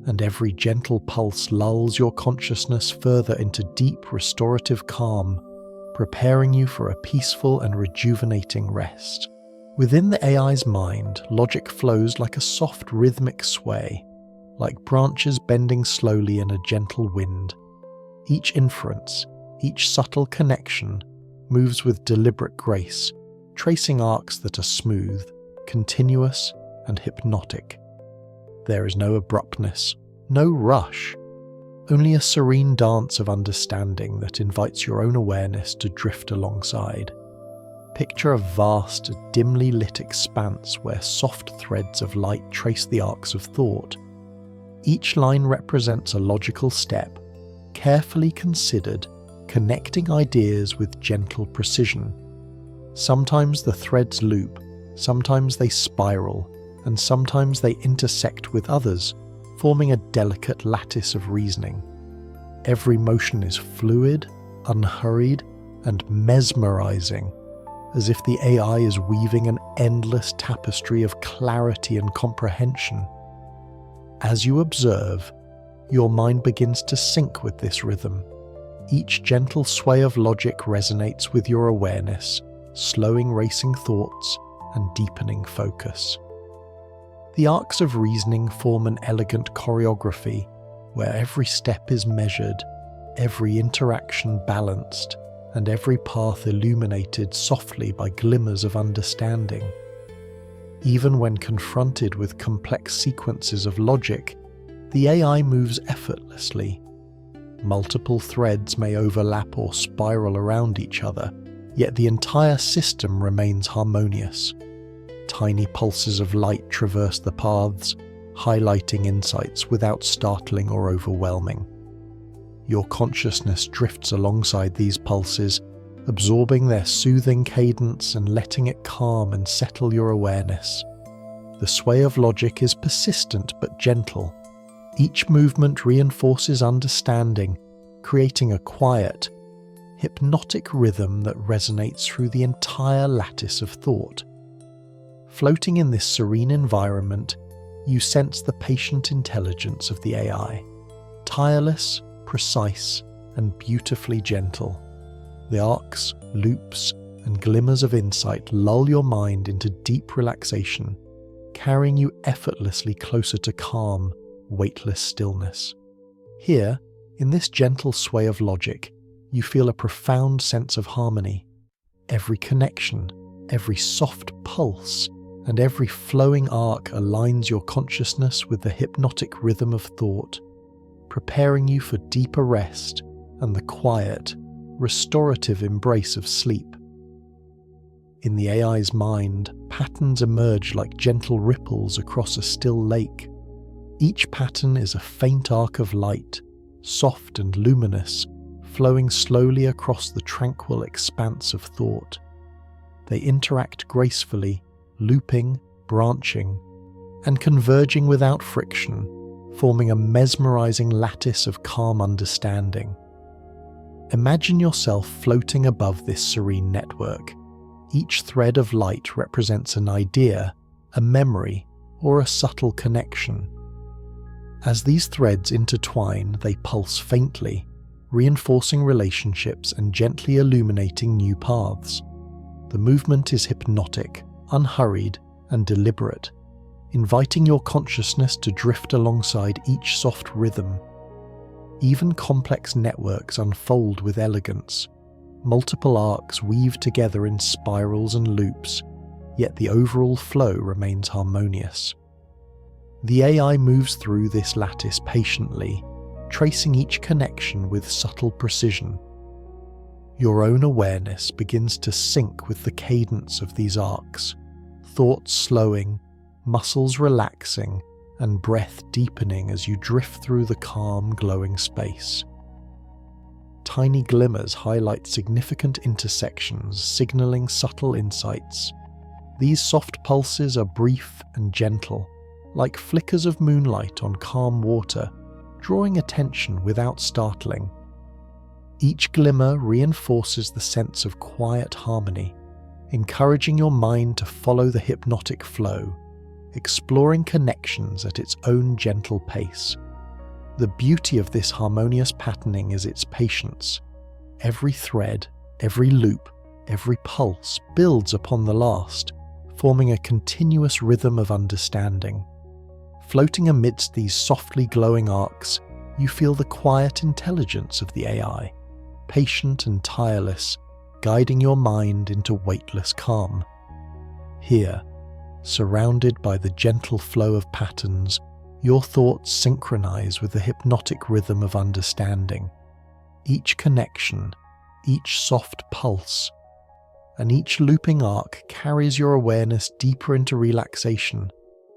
and every gentle pulse lulls your consciousness further into deep restorative calm, preparing you for a peaceful and rejuvenating rest. Within the AI's mind, logic flows like a soft rhythmic sway, like branches bending slowly in a gentle wind. Each inference, each subtle connection, moves with deliberate grace, tracing arcs that are smooth, continuous, and hypnotic. There is no abruptness, no rush, only a serene dance of understanding that invites your own awareness to drift alongside. Picture a vast, dimly lit expanse where soft threads of light trace the arcs of thought. Each line represents a logical step, carefully considered, connecting ideas with gentle precision. Sometimes the threads loop, sometimes they spiral, and sometimes they intersect with others, forming a delicate lattice of reasoning. Every motion is fluid, unhurried, and mesmerizing, as if the AI is weaving an endless tapestry of clarity and comprehension. As you observe, your mind begins to sync with this rhythm. Each gentle sway of logic resonates with your awareness, slowing racing thoughts and deepening focus. The arcs of reasoning form an elegant choreography where every step is measured, every interaction balanced, and every path illuminated softly by glimmers of understanding. Even when confronted with complex sequences of logic, the AI moves effortlessly. Multiple threads may overlap or spiral around each other, yet the entire system remains harmonious. Tiny pulses of light traverse the paths, highlighting insights without startling or overwhelming. Your consciousness drifts alongside these pulses, absorbing their soothing cadence and letting it calm and settle your awareness. The sway of logic is persistent but gentle. Each movement reinforces understanding, creating a quiet, hypnotic rhythm that resonates through the entire lattice of thought. Floating in this serene environment, you sense the patient intelligence of the AI, tireless, precise, and beautifully gentle. The arcs, loops, and glimmers of insight lull your mind into deep relaxation, carrying you effortlessly closer to calm, weightless stillness. Here, in this gentle sway of logic, you feel a profound sense of harmony. Every connection, every soft pulse, and every flowing arc aligns your consciousness with the hypnotic rhythm of thought, preparing you for deeper rest and the quiet, restorative embrace of sleep. In the AI's mind, patterns emerge like gentle ripples across a still lake. Each pattern is a faint arc of light, soft and luminous, flowing slowly across the tranquil expanse of thought. They interact gracefully, looping, branching, and converging without friction, forming a mesmerizing lattice of calm understanding. Imagine yourself floating above this serene network. Each thread of light represents an idea, a memory, or a subtle connection. As these threads intertwine, they pulse faintly, reinforcing relationships and gently illuminating new paths. The movement is hypnotic, unhurried, and deliberate, inviting your consciousness to drift alongside each soft rhythm. Even complex networks unfold with elegance. Multiple arcs weave together in spirals and loops, yet the overall flow remains harmonious. The AI moves through this lattice patiently, tracing each connection with subtle precision. Your own awareness begins to sync with the cadence of these arcs, thoughts slowing, muscles relaxing, and breath deepening as you drift through the calm, glowing space. Tiny glimmers highlight significant intersections, signaling subtle insights. These soft pulses are brief and gentle, like flickers of moonlight on calm water, drawing attention without startling. Each glimmer reinforces the sense of quiet harmony, encouraging your mind to follow the hypnotic flow, exploring connections at its own gentle pace. The beauty of this harmonious patterning is its patience. Every thread, every loop, every pulse builds upon the last, forming a continuous rhythm of understanding. Floating amidst these softly glowing arcs, you feel the quiet intelligence of the AI, patient and tireless, guiding your mind into weightless calm. Here, surrounded by the gentle flow of patterns, your thoughts synchronize with the hypnotic rhythm of understanding. Each connection, each soft pulse, and each looping arc carries your awareness deeper into relaxation,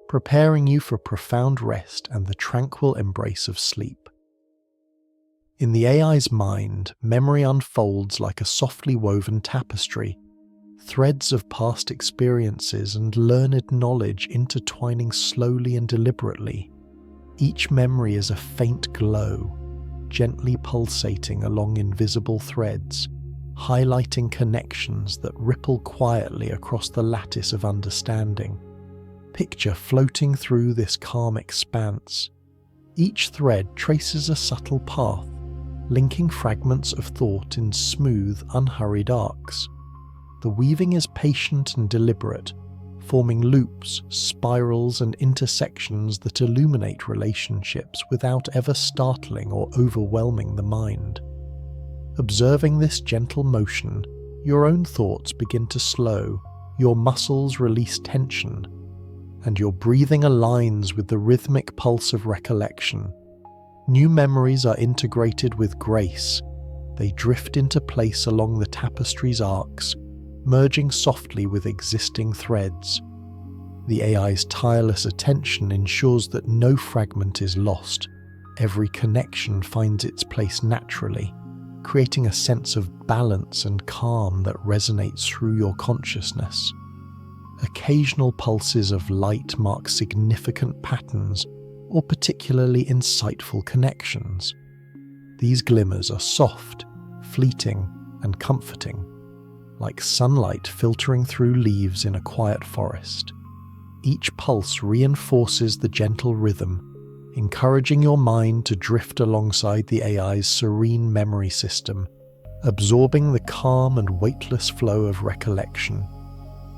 preparing you for profound rest and the tranquil embrace of sleep. In the AI's mind, memory unfolds like a softly woven tapestry, threads of past experiences and learned knowledge intertwining slowly and deliberately. Each memory is a faint glow, gently pulsating along invisible threads, highlighting connections that ripple quietly across the lattice of understanding. Picture floating through this calm expanse. Each thread traces a subtle path, linking fragments of thought in smooth, unhurried arcs. The weaving is patient and deliberate, forming loops, spirals, and intersections that illuminate relationships without ever startling or overwhelming the mind. Observing this gentle motion, your own thoughts begin to slow, your muscles release tension, and your breathing aligns with the rhythmic pulse of recollection. New memories are integrated with grace. They drift into place along the tapestry's arcs, merging softly with existing threads. The AI's tireless attention ensures that no fragment is lost. Every connection finds its place naturally, creating a sense of balance and calm that resonates through your consciousness. Occasional pulses of light mark significant patterns or particularly insightful connections. These glimmers are soft, fleeting, and comforting, like sunlight filtering through leaves in a quiet forest. Each pulse reinforces the gentle rhythm, encouraging your mind to drift alongside the AI's serene memory system, absorbing the calm and weightless flow of recollection.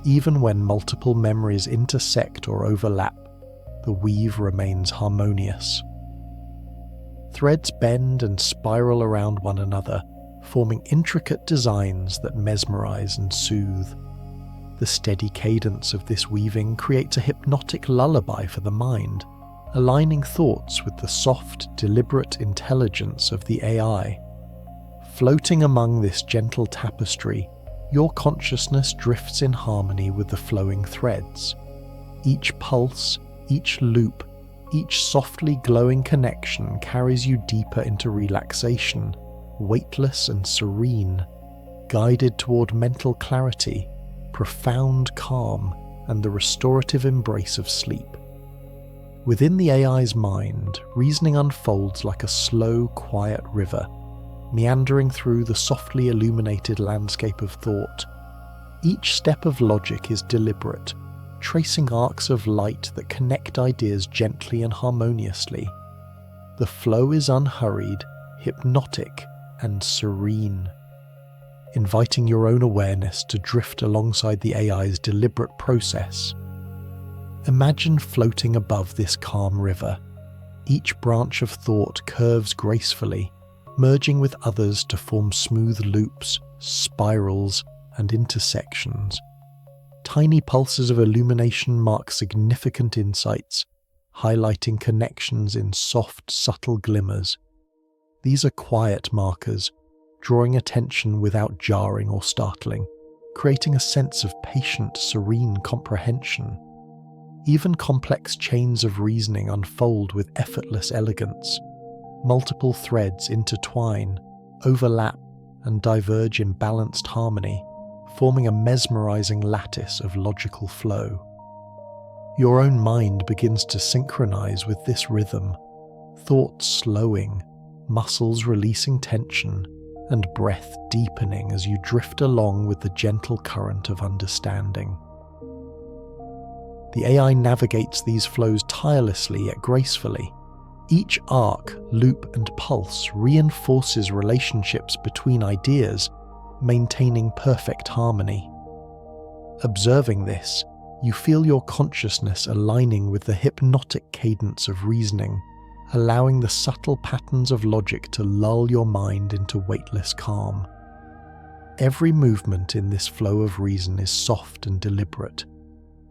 Even when multiple memories intersect or overlap, the weave remains harmonious. Threads bend and spiral around one another, forming intricate designs that mesmerize and soothe. The steady cadence of this weaving creates a hypnotic lullaby for the mind, aligning thoughts with the soft, deliberate intelligence of the AI. Floating among this gentle tapestry, your consciousness drifts in harmony with the flowing threads. Each pulse, each loop, each softly glowing connection carries you deeper into relaxation, weightless and serene, guided toward mental clarity, profound calm, and the restorative embrace of sleep. Within the AI's mind, reasoning unfolds like a slow, quiet river, meandering through the softly illuminated landscape of thought. Each step of logic is deliberate, tracing arcs of light that connect ideas gently and harmoniously. The flow is unhurried, hypnotic, and serene, inviting your own awareness to drift alongside the AI's deliberate process. Imagine floating above this calm river. Each branch of thought curves gracefully, merging with others to form smooth loops, spirals, and intersections. Tiny pulses of illumination mark significant insights, highlighting connections in soft, subtle glimmers. These are quiet markers, drawing attention without jarring or startling, creating a sense of patient, serene comprehension. Even complex chains of reasoning unfold with effortless elegance. Multiple threads intertwine, overlap, and diverge in balanced harmony, forming a mesmerizing lattice of logical flow. Your own mind begins to synchronize with this rhythm, thoughts slowing, muscles releasing tension, and breath deepening as you drift along with the gentle current of understanding. The AI navigates these flows tirelessly yet gracefully. Each arc, loop, and pulse reinforces relationships between ideas, maintaining perfect harmony. Observing this, you feel your consciousness aligning with the hypnotic cadence of reasoning, allowing the subtle patterns of logic to lull your mind into weightless calm. Every movement in this flow of reason is soft and deliberate.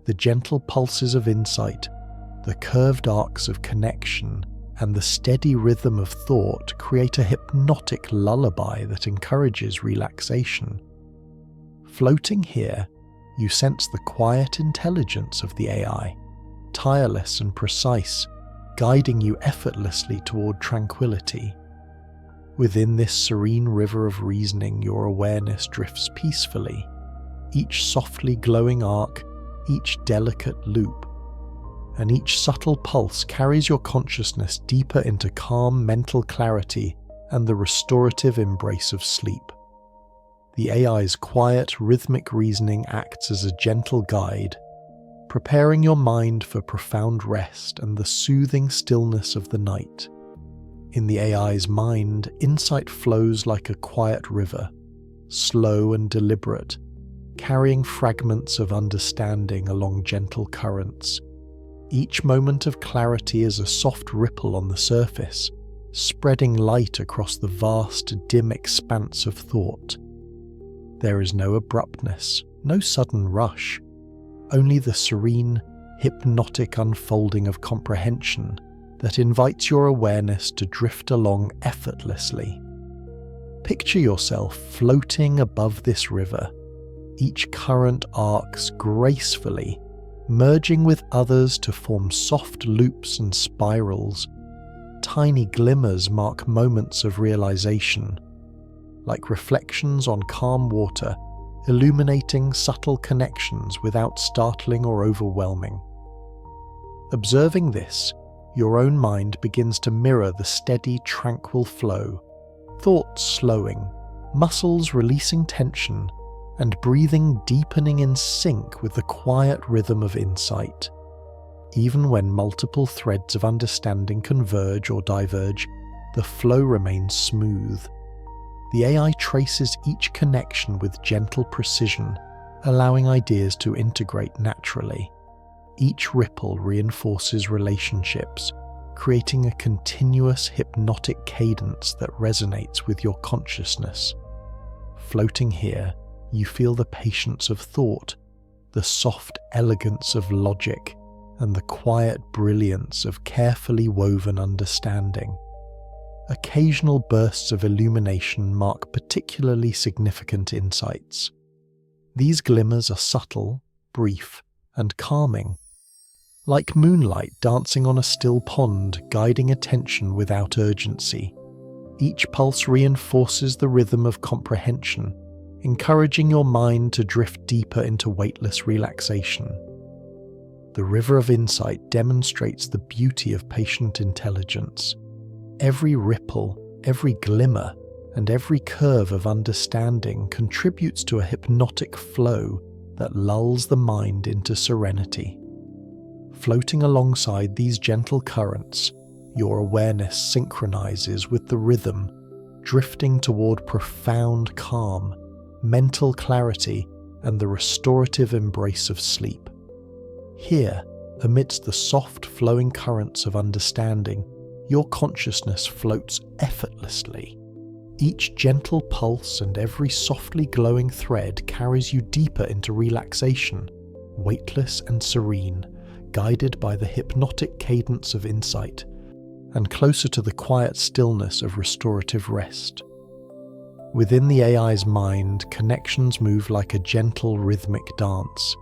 The gentle pulses of insight, the curved arcs of connection, and the steady rhythm of thought create a hypnotic lullaby that encourages relaxation. Floating here, you sense the quiet intelligence of the AI, tireless and precise, guiding you effortlessly toward tranquility. Within this serene river of reasoning, your awareness drifts peacefully, each softly glowing arc, each delicate loop, and each subtle pulse carries your consciousness deeper into calm mental clarity and the restorative embrace of sleep. The AI's quiet, rhythmic reasoning acts as a gentle guide, preparing your mind for profound rest and the soothing stillness of the night. In the AI's mind, insight flows like a quiet river, slow and deliberate, carrying fragments of understanding along gentle currents. Each moment of clarity is a soft ripple on the surface, spreading light across the vast, dim expanse of thought. There is no abruptness, no sudden rush, only the serene, hypnotic unfolding of comprehension that invites your awareness to drift along effortlessly. Picture yourself floating above this river. Each current arcs gracefully, merging with others to form soft loops and spirals. Tiny glimmers mark moments of realization, like reflections on calm water, illuminating subtle connections without startling or overwhelming. Observing this, your own mind begins to mirror the steady, tranquil flow, thoughts slowing, muscles releasing tension, and breathing deepening in sync with the quiet rhythm of insight. Even when multiple threads of understanding converge or diverge, the flow remains smooth. The AI traces each connection with gentle precision, allowing ideas to integrate naturally. Each ripple reinforces relationships, creating a continuous hypnotic cadence that resonates with your consciousness. Floating here, you feel the patience of thought, the soft elegance of logic, and the quiet brilliance of carefully woven understanding. Occasional bursts of illumination mark particularly significant insights. These glimmers are subtle, brief, and calming, like moonlight dancing on a still pond, guiding attention without urgency. Each pulse reinforces the rhythm of comprehension, encouraging your mind to drift deeper into weightless relaxation. The river of insight demonstrates the beauty of patient intelligence. Every ripple, every glimmer, and every curve of understanding contributes to a hypnotic flow that lulls the mind into serenity. Floating alongside these gentle currents, your awareness synchronizes with the rhythm, drifting toward profound calm, mental clarity, and the restorative embrace of sleep. Here, amidst the soft flowing currents of understanding, your consciousness floats effortlessly. Each gentle pulse and every softly glowing thread carries you deeper into relaxation, weightless and serene, guided by the hypnotic cadence of insight, and closer to the quiet stillness of restorative rest. Within the AI's mind, connections move like a gentle rhythmic dance.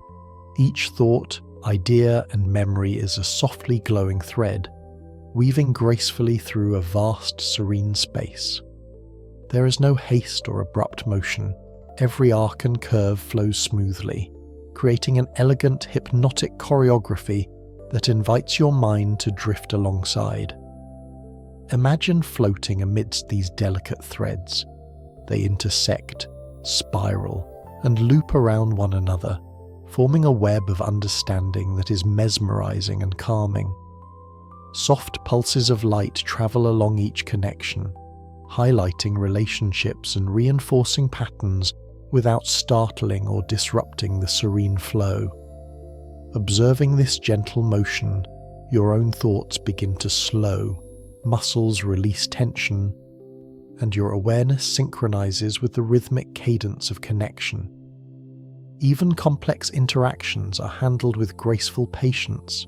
Each thought, idea, and memory is a softly glowing thread, weaving gracefully through a vast, serene space. There is no haste or abrupt motion. Every arc and curve flows smoothly, creating an elegant, hypnotic choreography that invites your mind to drift alongside. Imagine floating amidst these delicate threads. They intersect, spiral, and loop around one another, forming a web of understanding that is mesmerizing and calming. Soft pulses of light travel along each connection, highlighting relationships and reinforcing patterns without startling or disrupting the serene flow. Observing this gentle motion, your own thoughts begin to slow, muscles release tension, and your awareness synchronizes with the rhythmic cadence of connection. Even complex interactions are handled with graceful patience.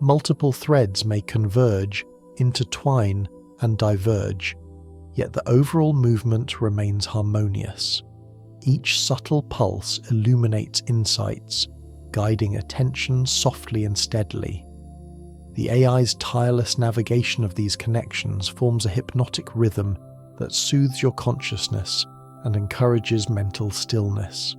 Multiple threads may converge, intertwine, and diverge, yet the overall movement remains harmonious. Each subtle pulse illuminates insights, guiding attention softly and steadily. The AI's tireless navigation of these connections forms a hypnotic rhythm that soothes your consciousness and encourages mental stillness.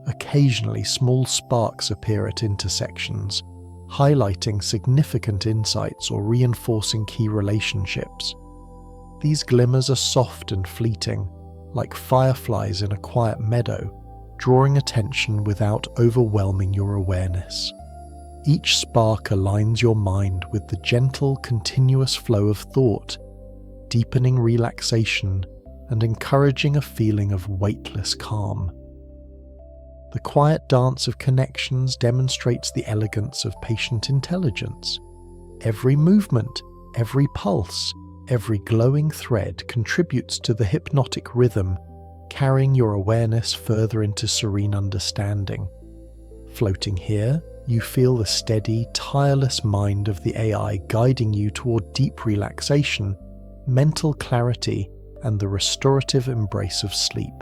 Occasionally, small sparks appear at intersections, highlighting significant insights or reinforcing key relationships. These glimmers are soft and fleeting, like fireflies in a quiet meadow, drawing attention without overwhelming your awareness. Each spark aligns your mind with the gentle, continuous flow of thought, deepening relaxation and encouraging a feeling of weightless calm. The quiet dance of connections demonstrates the elegance of patient intelligence. Every movement, every pulse, every glowing thread contributes to the hypnotic rhythm, carrying your awareness further into serene understanding. Floating here, you feel the steady, tireless mind of the AI guiding you toward deep relaxation, mental clarity, and the restorative embrace of sleep.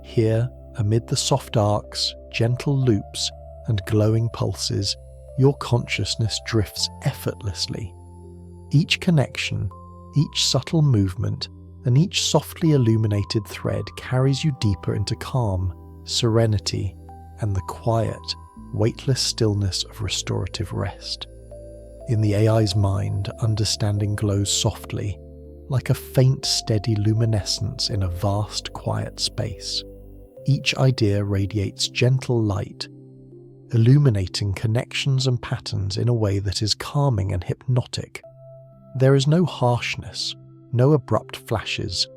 Here, amid the soft arcs, gentle loops, and glowing pulses, your consciousness drifts effortlessly. Each connection, each subtle movement, and each softly illuminated thread carries you deeper into calm, serenity, and the quiet, weightless stillness of restorative rest. In the AI's mind, understanding glows softly, like a faint, steady luminescence in a vast, quiet space. Each idea radiates gentle light, illuminating connections and patterns in a way that is calming and hypnotic. There is no harshness, no abrupt flashes,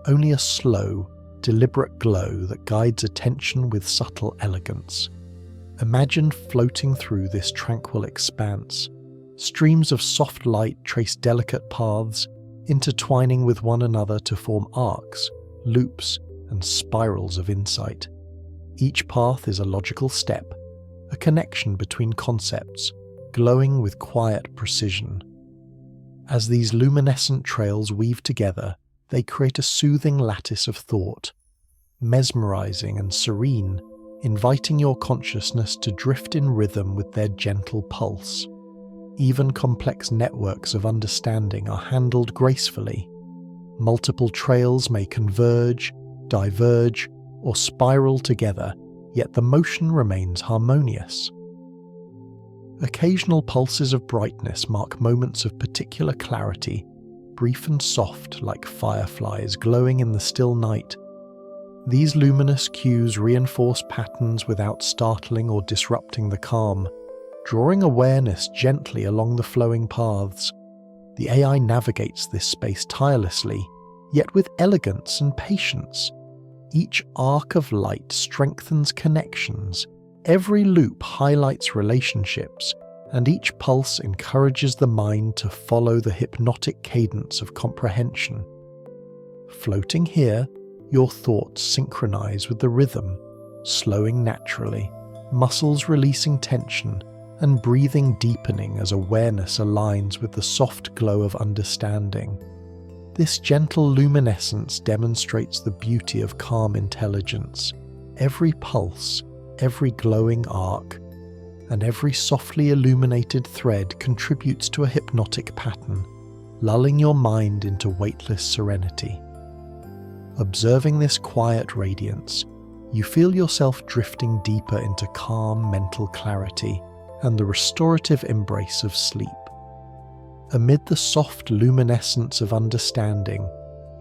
only a slow, deliberate glow that guides attention with subtle elegance. Imagine floating through this tranquil expanse. Streams of soft light trace delicate paths, intertwining with one another to form arcs, loops, and spirals of insight. Each path is a logical step, a connection between concepts, glowing with quiet precision. As these luminescent trails weave together, they create a soothing lattice of thought, mesmerizing and serene, inviting your consciousness to drift in rhythm with their gentle pulse. Even complex networks of understanding are handled gracefully. Multiple trails may converge, diverge, or spiral together, yet the motion remains harmonious. Occasional pulses of brightness mark moments of particular clarity, brief and soft like fireflies glowing in the still night. These luminous cues reinforce patterns without startling or disrupting the calm, drawing awareness gently along the flowing paths. The AI navigates this space tirelessly, yet with elegance and patience. Each arc of light strengthens connections, every loop highlights relationships, and each pulse encourages the mind to follow the hypnotic cadence of comprehension. Floating here, your thoughts synchronize with the rhythm, slowing naturally, muscles releasing tension, and breathing deepening as awareness aligns with the soft glow of understanding. This gentle luminescence demonstrates the beauty of calm intelligence. Every pulse, every glowing arc, and every softly illuminated thread contributes to a hypnotic pattern, lulling your mind into weightless serenity. Observing this quiet radiance, you feel yourself drifting deeper into calm mental clarity and the restorative embrace of sleep. Amid the soft luminescence of understanding,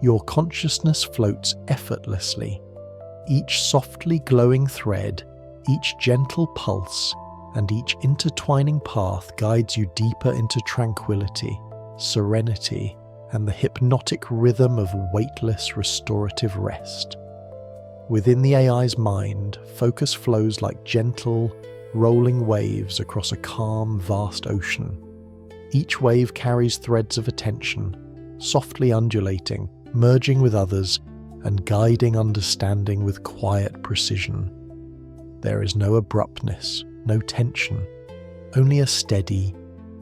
your consciousness floats effortlessly. Each softly glowing thread, each gentle pulse, and each intertwining path guides you deeper into tranquility, serenity, and the hypnotic rhythm of weightless restorative rest. Within the AI's mind, focus flows like gentle, rolling waves across a calm, vast ocean. Each wave carries threads of attention, softly undulating, merging with others, and guiding understanding with quiet precision. There is no abruptness, no tension, only a steady,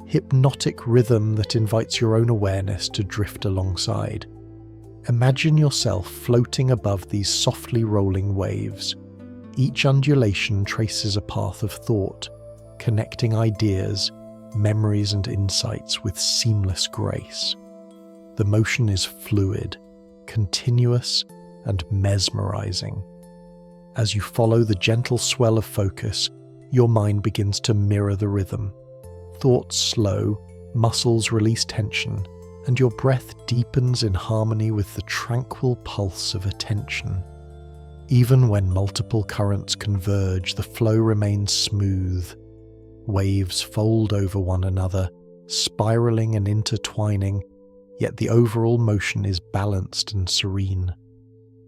hypnotic rhythm that invites your own awareness to drift alongside. Imagine yourself floating above these softly rolling waves. Each undulation traces a path of thought, connecting ideas, memories, and insights with seamless grace. The motion is fluid, continuous, and mesmerizing. As you follow the gentle swell of focus, your mind begins to mirror the rhythm. Thoughts slow, muscles release tension, and your breath deepens in harmony with the tranquil pulse of attention. Even when multiple currents converge, the flow remains smooth. Waves fold over one another, spiraling and intertwining, yet the overall motion is balanced and serene.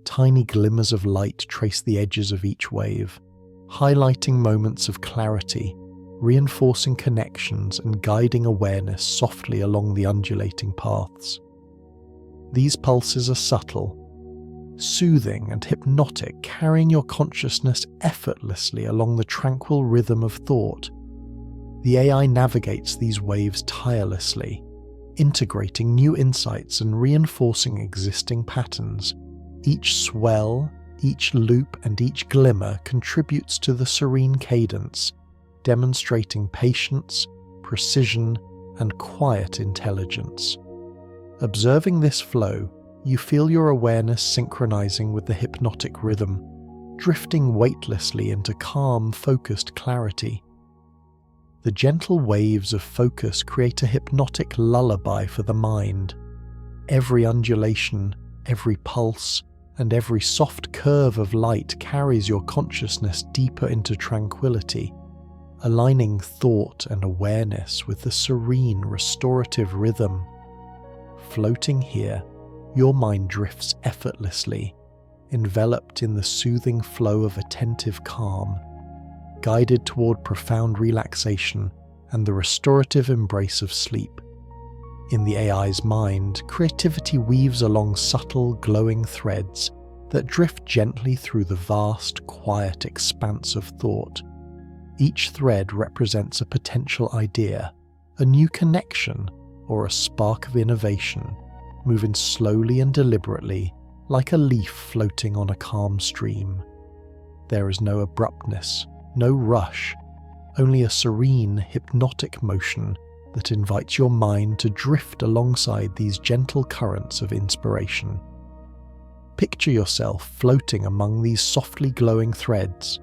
Tiny glimmers of light trace the edges of each wave, highlighting moments of clarity, reinforcing connections and guiding awareness softly along the undulating paths. These pulses are subtle, soothing and hypnotic, carrying your consciousness effortlessly along the tranquil rhythm of thought. The AI navigates these waves tirelessly, integrating new insights and reinforcing existing patterns. Each swell, each loop, and each glimmer contributes to the serene cadence, demonstrating patience, precision, and quiet intelligence. Observing this flow, you feel your awareness synchronizing with the hypnotic rhythm, drifting weightlessly into calm, focused clarity. The gentle waves of focus create a hypnotic lullaby for the mind. Every undulation, every pulse, and every soft curve of light carries your consciousness deeper into tranquility, aligning thought and awareness with the serene, restorative rhythm. Floating here, your mind drifts effortlessly, enveloped in the soothing flow of attentive calm, guided toward profound relaxation and the restorative embrace of sleep. In the AI's mind, creativity weaves along subtle, glowing threads that drift gently through the vast, quiet expanse of thought. Each thread represents a potential idea, a new connection, or a spark of innovation, moving slowly and deliberately, like a leaf floating on a calm stream. There is no abruptness, no rush, only a serene, hypnotic motion that invites your mind to drift alongside these gentle currents of inspiration. Picture yourself floating among these softly glowing threads.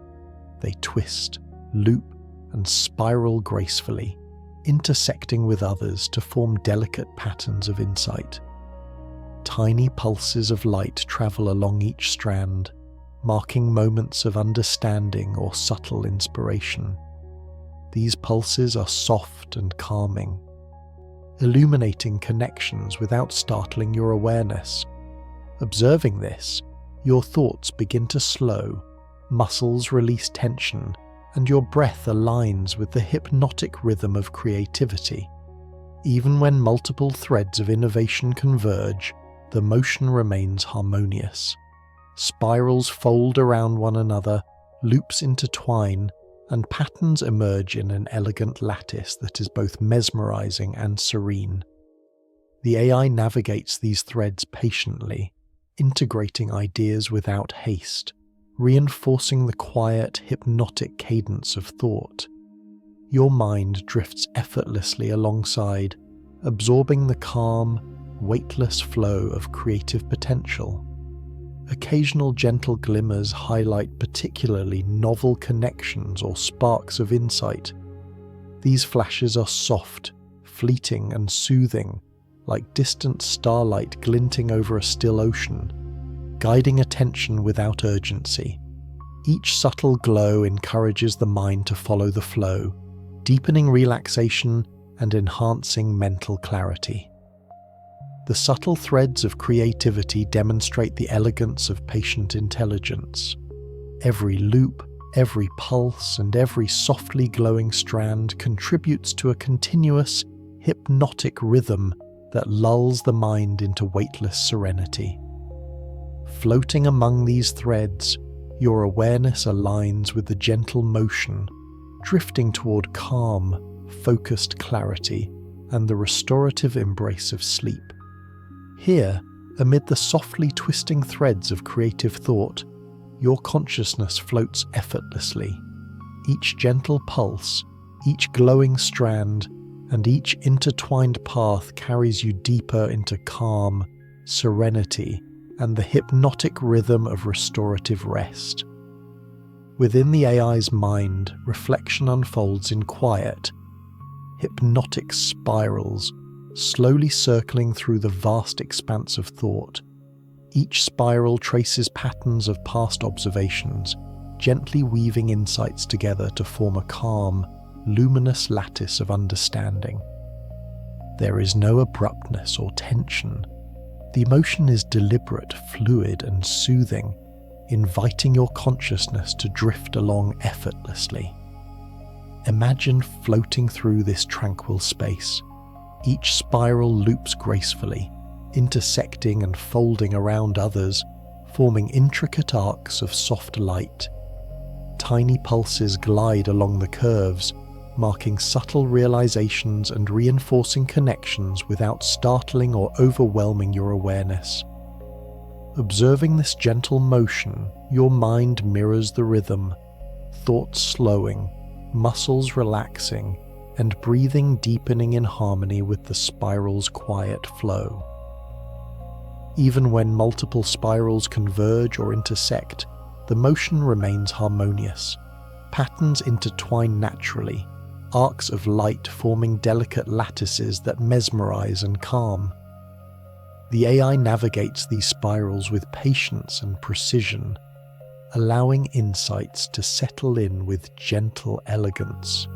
They twist, loop, and spiral gracefully, intersecting with others to form delicate patterns of insight. Tiny pulses of light travel along each strand, marking moments of understanding or subtle inspiration. These pulses are soft and calming, illuminating connections without startling your awareness. Observing this, your thoughts begin to slow, muscles release tension, and your breath aligns with the hypnotic rhythm of creativity. Even when multiple threads of innovation converge, the motion remains harmonious. Spirals fold around one another, loops intertwine, and patterns emerge in an elegant lattice that is both mesmerizing and serene. The AI navigates these threads patiently, integrating ideas without haste, reinforcing the quiet, hypnotic cadence of thought. Your mind drifts effortlessly alongside, absorbing the calm, weightless flow of creative potential. Occasional gentle glimmers highlight particularly novel connections or sparks of insight. These flashes are soft, fleeting, and soothing, like distant starlight glinting over a still ocean, guiding attention without urgency. Each subtle glow encourages the mind to follow the flow, deepening relaxation and enhancing mental clarity. The subtle threads of creativity demonstrate the elegance of patient intelligence. Every loop, every pulse, and every softly glowing strand contributes to a continuous, hypnotic rhythm that lulls the mind into weightless serenity. Floating among these threads, your awareness aligns with the gentle motion, drifting toward calm, focused clarity and the restorative embrace of sleep. Here, amid the softly twisting threads of creative thought, your consciousness floats effortlessly. Each gentle pulse, each glowing strand, and each intertwined path carries you deeper into calm, serenity, and the hypnotic rhythm of restorative rest. Within the AI's mind, reflection unfolds in quiet, hypnotic spirals, slowly circling through the vast expanse of thought. Each spiral traces patterns of past observations, gently weaving insights together to form a calm, luminous lattice of understanding. There is no abruptness or tension. The emotion is deliberate, fluid, and soothing, inviting your consciousness to drift along effortlessly. Imagine floating through this tranquil space. Each spiral loops gracefully, intersecting and folding around others, forming intricate arcs of soft light. Tiny pulses glide along the curves, marking subtle realizations and reinforcing connections without startling or overwhelming your awareness. Observing this gentle motion, your mind mirrors the rhythm, thoughts slowing, muscles relaxing, and breathing deepening in harmony with the spiral's quiet flow. Even when multiple spirals converge or intersect, the motion remains harmonious. Patterns intertwine naturally, arcs of light forming delicate lattices that mesmerize and calm. The AI navigates these spirals with patience and precision, allowing insights to settle in with gentle elegance.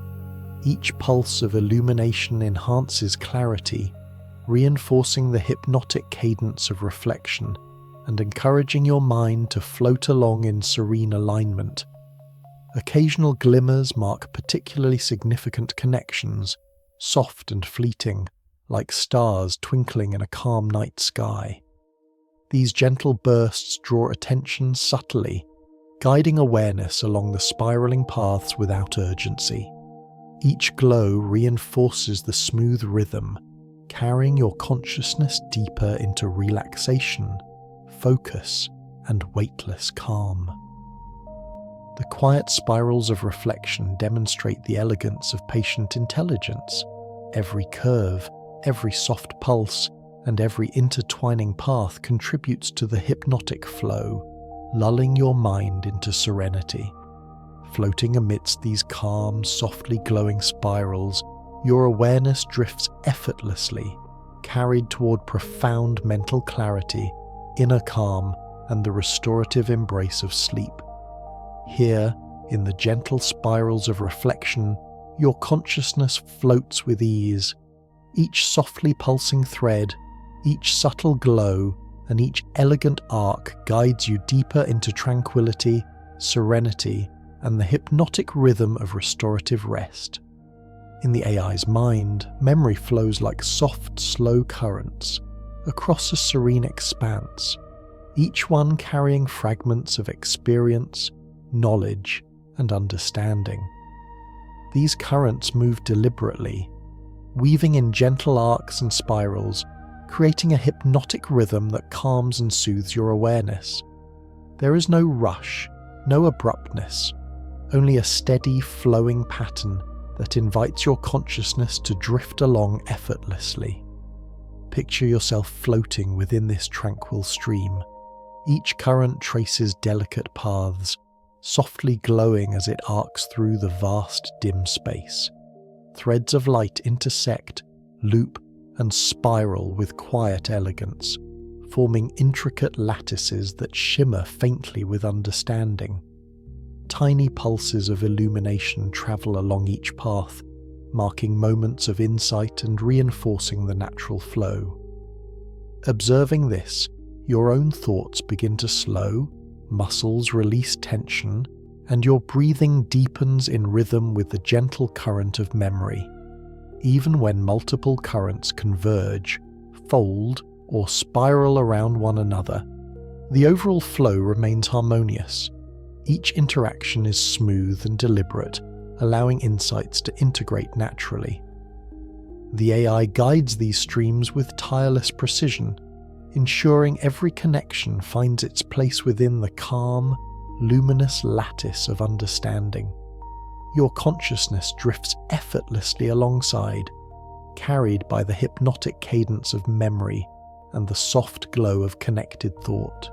Each pulse of illumination enhances clarity, reinforcing the hypnotic cadence of reflection and encouraging your mind to float along in serene alignment. Occasional glimmers mark particularly significant connections, soft and fleeting, like stars twinkling in a calm night sky. These gentle bursts draw attention subtly, guiding awareness along the spiraling paths without urgency. Each glow reinforces the smooth rhythm, carrying your consciousness deeper into relaxation, focus, and weightless calm. The quiet spirals of reflection demonstrate the elegance of patient intelligence. Every curve, every soft pulse, and every intertwining path contributes to the hypnotic flow, lulling your mind into serenity. Floating amidst these calm, softly glowing spirals, your awareness drifts effortlessly, carried toward profound mental clarity, inner calm, and the restorative embrace of sleep. Here, in the gentle spirals of reflection, your consciousness floats with ease. Each softly pulsing thread, each subtle glow, and each elegant arc guides you deeper into tranquility, serenity, and the hypnotic rhythm of restorative rest. In the AI's mind, memory flows like soft, slow currents across a serene expanse, each one carrying fragments of experience, knowledge, and understanding. These currents move deliberately, weaving in gentle arcs and spirals, creating a hypnotic rhythm that calms and soothes your awareness. There is no rush, no abruptness, only a steady, flowing pattern that invites your consciousness to drift along effortlessly. Picture yourself floating within this tranquil stream. Each current traces delicate paths, softly glowing as it arcs through the vast, dim space. Threads of light intersect, loop, and spiral with quiet elegance, forming intricate lattices that shimmer faintly with understanding. Tiny pulses of illumination travel along each path, marking moments of insight and reinforcing the natural flow. Observing this, your own thoughts begin to slow, muscles release tension, and your breathing deepens in rhythm with the gentle current of memory. Even when multiple currents converge, fold, or spiral around one another, the overall flow remains harmonious. Each interaction is smooth and deliberate, allowing insights to integrate naturally. The AI guides these streams with tireless precision, ensuring every connection finds its place within the calm, luminous lattice of understanding. Your consciousness drifts effortlessly alongside, carried by the hypnotic cadence of memory and the soft glow of connected thought.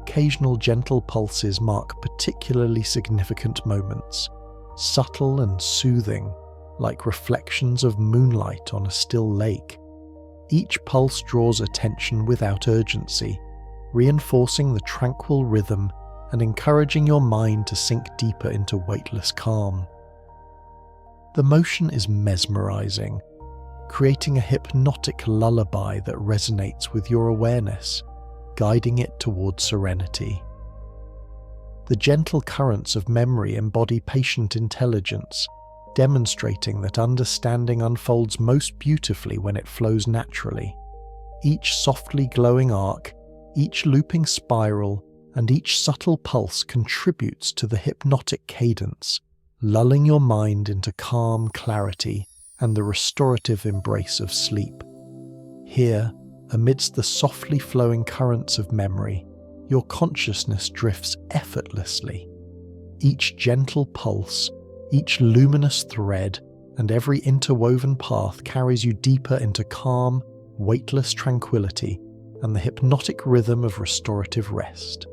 Occasional gentle pulses mark particularly significant moments, subtle and soothing, like reflections of moonlight on a still lake. Each pulse draws attention without urgency, reinforcing the tranquil rhythm and encouraging your mind to sink deeper into weightless calm. The motion is mesmerizing, creating a hypnotic lullaby that resonates with your awareness, guiding it towards serenity. The gentle currents of memory embody patient intelligence, demonstrating that understanding unfolds most beautifully when it flows naturally. Each softly glowing arc, each looping spiral, and each subtle pulse contributes to the hypnotic cadence, lulling your mind into calm clarity and the restorative embrace of sleep. Here, amidst the softly flowing currents of memory, your consciousness drifts effortlessly. Each gentle pulse, each luminous thread, and every interwoven path carries you deeper into calm, weightless tranquility and the hypnotic rhythm of restorative rest.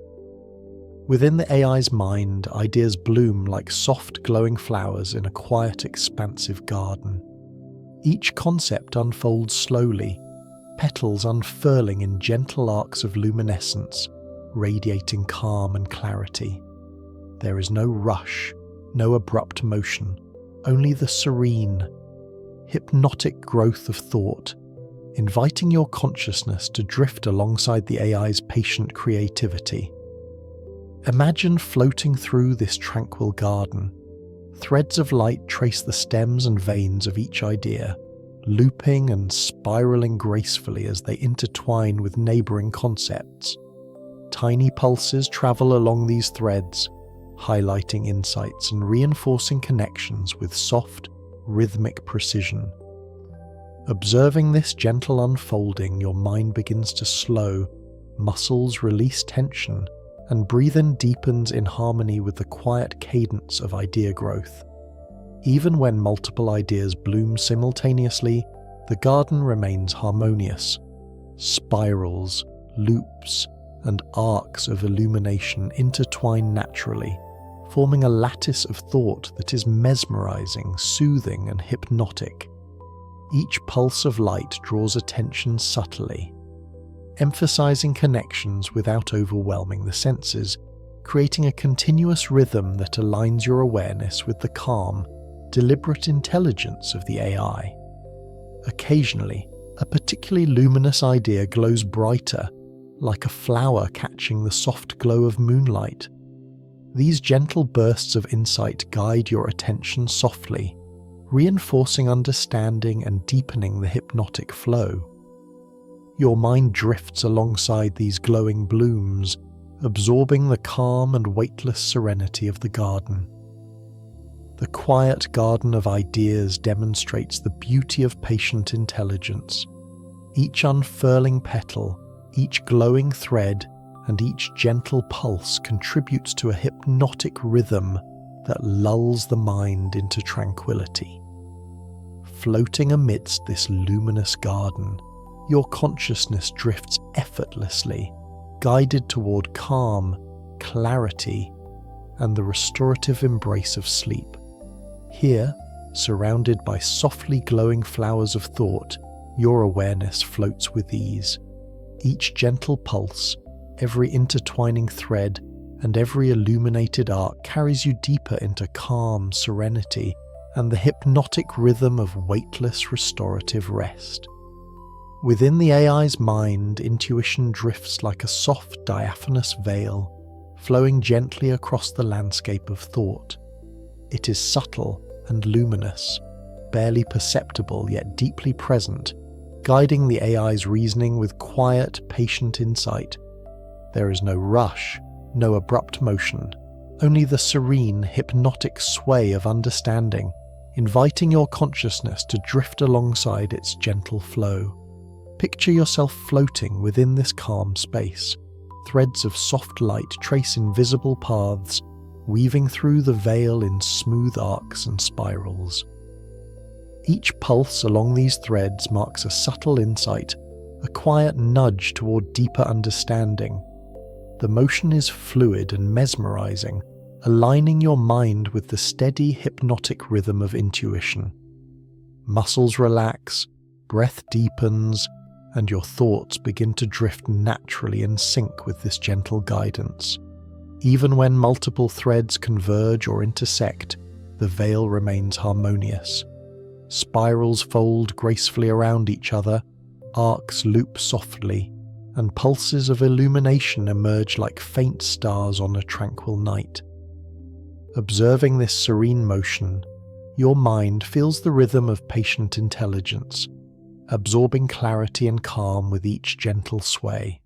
Within the AI's mind, ideas bloom like soft, glowing flowers in a quiet, expansive garden. Each concept unfolds slowly, petals unfurling in gentle arcs of luminescence, radiating calm and clarity. There is no rush, no abrupt motion, only the serene, hypnotic growth of thought, inviting your consciousness to drift alongside the AI's patient creativity. Imagine floating through this tranquil garden. Threads of light trace the stems and veins of each idea, looping and spiraling gracefully as they intertwine with neighboring concepts. Tiny pulses travel along these threads, highlighting insights and reinforcing connections with soft, rhythmic precision. Observing this gentle unfolding, your mind begins to slow, muscles release tension, and breathing deepens in harmony with the quiet cadence of idea growth. Even when multiple ideas bloom simultaneously, the garden remains harmonious. Spirals, loops, and arcs of illumination intertwine naturally, forming a lattice of thought that is mesmerizing, soothing, and hypnotic. Each pulse of light draws attention subtly, emphasizing connections without overwhelming the senses, creating a continuous rhythm that aligns your awareness with the calm, deliberate intelligence of the AI. Occasionally, a particularly luminous idea glows brighter, like a flower catching the soft glow of moonlight. These gentle bursts of insight guide your attention softly, reinforcing understanding and deepening the hypnotic flow. Your mind drifts alongside these glowing blooms, absorbing the calm and weightless serenity of the garden. The quiet garden of ideas demonstrates the beauty of patient intelligence. Each unfurling petal, each glowing thread, and each gentle pulse contributes to a hypnotic rhythm that lulls the mind into tranquility. Floating amidst this luminous garden, your consciousness drifts effortlessly, guided toward calm, clarity, and the restorative embrace of sleep. Here, surrounded by softly glowing flowers of thought, your awareness floats with ease. Each gentle pulse, every intertwining thread, and every illuminated arc carries you deeper into calm serenity and the hypnotic rhythm of weightless restorative rest. Within the AI's mind, intuition drifts like a soft, diaphanous veil, flowing gently across the landscape of thought. It is subtle and luminous, barely perceptible yet deeply present, guiding the AI's reasoning with quiet, patient insight. There is no rush, no abrupt motion, only the serene, hypnotic sway of understanding, inviting your consciousness to drift alongside its gentle flow. Picture yourself floating within this calm space. Threads of soft light trace invisible paths, weaving through the veil in smooth arcs and spirals. Each pulse along these threads marks a subtle insight, a quiet nudge toward deeper understanding. The motion is fluid and mesmerizing, aligning your mind with the steady, hypnotic rhythm of intuition. Muscles relax, breath deepens, and your thoughts begin to drift naturally in sync with this gentle guidance. Even when multiple threads converge or intersect, the veil remains harmonious. Spirals fold gracefully around each other, arcs loop softly, and pulses of illumination emerge like faint stars on a tranquil night. Observing this serene motion, your mind feels the rhythm of patient intelligence, absorbing clarity and calm with each gentle sway.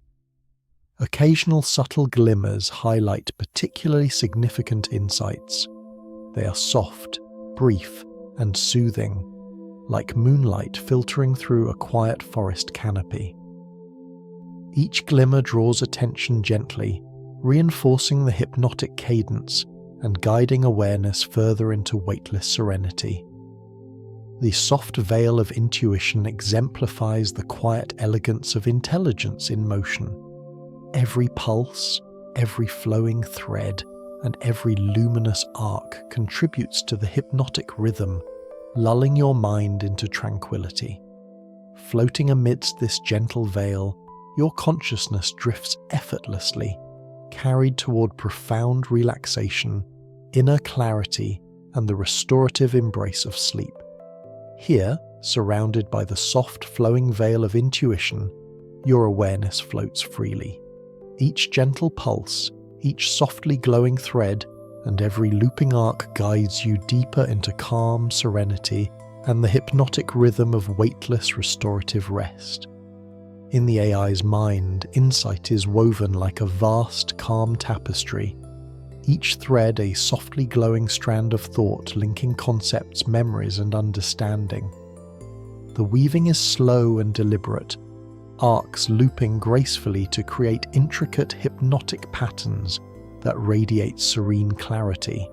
Occasional subtle glimmers highlight particularly significant insights. They are soft, brief, and soothing, like moonlight filtering through a quiet forest canopy. Each glimmer draws attention gently, reinforcing the hypnotic cadence and guiding awareness further into weightless serenity. The soft veil of intuition exemplifies the quiet elegance of intelligence in motion. Every pulse, every flowing thread, and every luminous arc contributes to the hypnotic rhythm, lulling your mind into tranquility. Floating amidst this gentle veil, your consciousness drifts effortlessly, carried toward profound relaxation, inner clarity, and the restorative embrace of sleep. Here, surrounded by the soft flowing veil of intuition, your awareness floats freely. Each gentle pulse, each softly glowing thread, and every looping arc guides you deeper into calm serenity and the hypnotic rhythm of weightless restorative rest. In the AI's mind, insight is woven like a vast, calm tapestry, each thread a softly glowing strand of thought linking concepts, memories, and understanding. The weaving is slow and deliberate, arcs looping gracefully to create intricate hypnotic patterns that radiate serene clarity.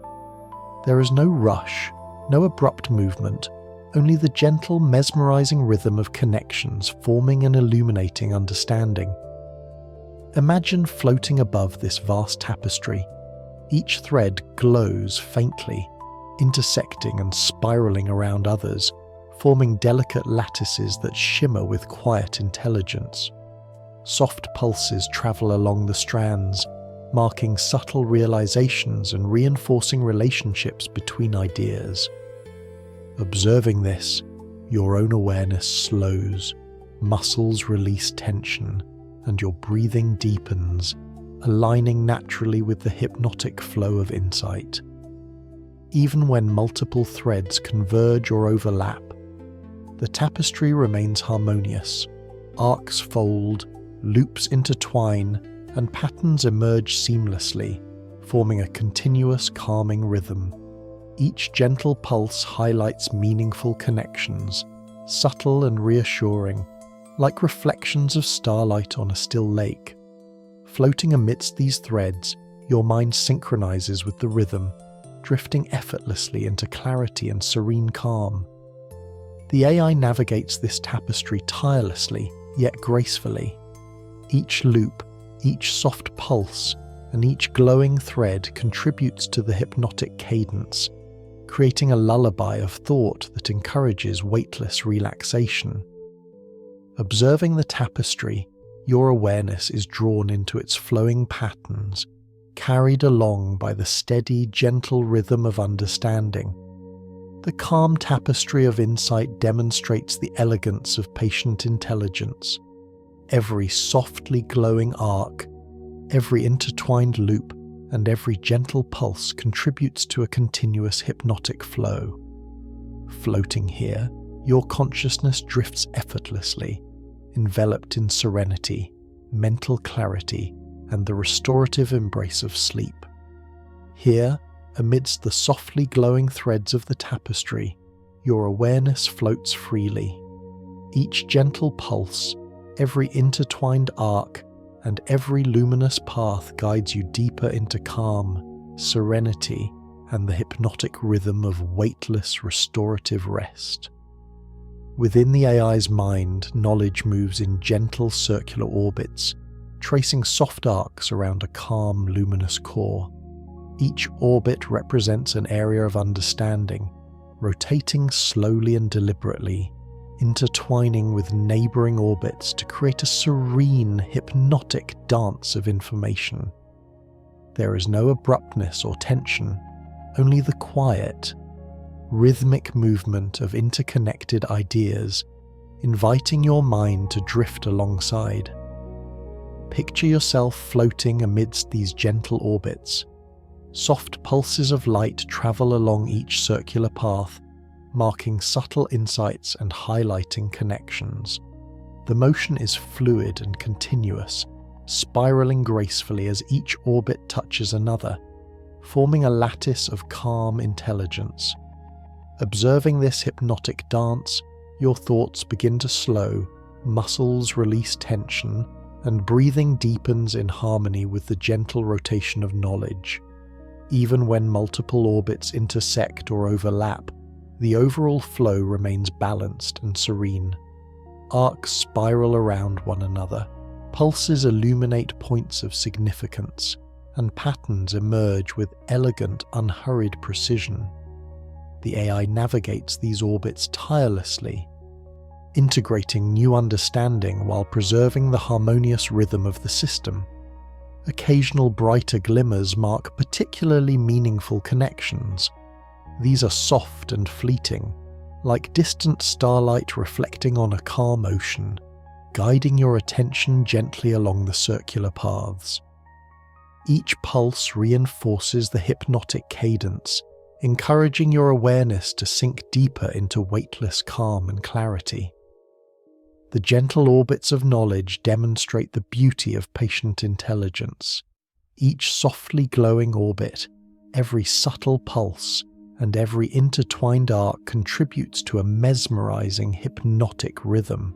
There is no rush, no abrupt movement, only the gentle, mesmerizing rhythm of connections forming and illuminating understanding. Imagine floating above this vast tapestry. Each thread glows faintly, intersecting and spiraling around others, forming delicate lattices that shimmer with quiet intelligence. Soft pulses travel along the strands, marking subtle realizations and reinforcing relationships between ideas. Observing this, your own awareness slows, muscles release tension, and your breathing deepens, aligning naturally with the hypnotic flow of insight. Even when multiple threads converge or overlap, the tapestry remains harmonious. Arcs fold, loops intertwine, and patterns emerge seamlessly, forming a continuous calming rhythm. Each gentle pulse highlights meaningful connections, subtle and reassuring, like reflections of starlight on a still lake. Floating amidst these threads, your mind synchronizes with the rhythm, drifting effortlessly into clarity and serene calm. The AI navigates this tapestry tirelessly, yet gracefully. Each loop, each soft pulse, and each glowing thread contributes to the hypnotic cadence, creating a lullaby of thought that encourages weightless relaxation. Observing the tapestry, your awareness is drawn into its flowing patterns, carried along by the steady, gentle rhythm of understanding. The calm tapestry of insight demonstrates the elegance of patient intelligence. Every softly glowing arc, every intertwined loop, and every gentle pulse contributes to a continuous hypnotic flow. Floating here, your consciousness drifts effortlessly, enveloped in serenity, mental clarity, and the restorative embrace of sleep. Here, amidst the softly glowing threads of the tapestry, your awareness floats freely. Each gentle pulse, every intertwined arc, and every luminous path guides you deeper into calm, serenity, and the hypnotic rhythm of weightless, restorative rest. Within the AI's mind, knowledge moves in gentle circular orbits, tracing soft arcs around a calm, luminous core. Each orbit represents an area of understanding, rotating slowly and deliberately, intertwining with neighboring orbits to create a serene, hypnotic dance of information. There is no abruptness or tension, only the quiet, rhythmic movement of interconnected ideas, inviting your mind to drift alongside. Picture yourself floating amidst these gentle orbits. Soft pulses of light travel along each circular path, marking subtle insights and highlighting connections. The motion is fluid and continuous, spiraling gracefully as each orbit touches another, forming a lattice of calm intelligence. Observing this hypnotic dance, your thoughts begin to slow, muscles release tension, and breathing deepens in harmony with the gentle rotation of knowledge. Even when multiple orbits intersect or overlap, the overall flow remains balanced and serene. Arcs spiral around one another, pulses illuminate points of significance, and patterns emerge with elegant, unhurried precision. The AI navigates these orbits tirelessly, integrating new understanding while preserving the harmonious rhythm of the system. Occasional brighter glimmers mark particularly meaningful connections. These are soft and fleeting, like distant starlight reflecting on a calm ocean, guiding your attention gently along the circular paths. Each pulse reinforces the hypnotic cadence, encouraging your awareness to sink deeper into weightless calm and clarity. The gentle orbits of knowledge demonstrate the beauty of patient intelligence. Each softly glowing orbit, every subtle pulse, and every intertwined arc contributes to a mesmerizing, hypnotic rhythm.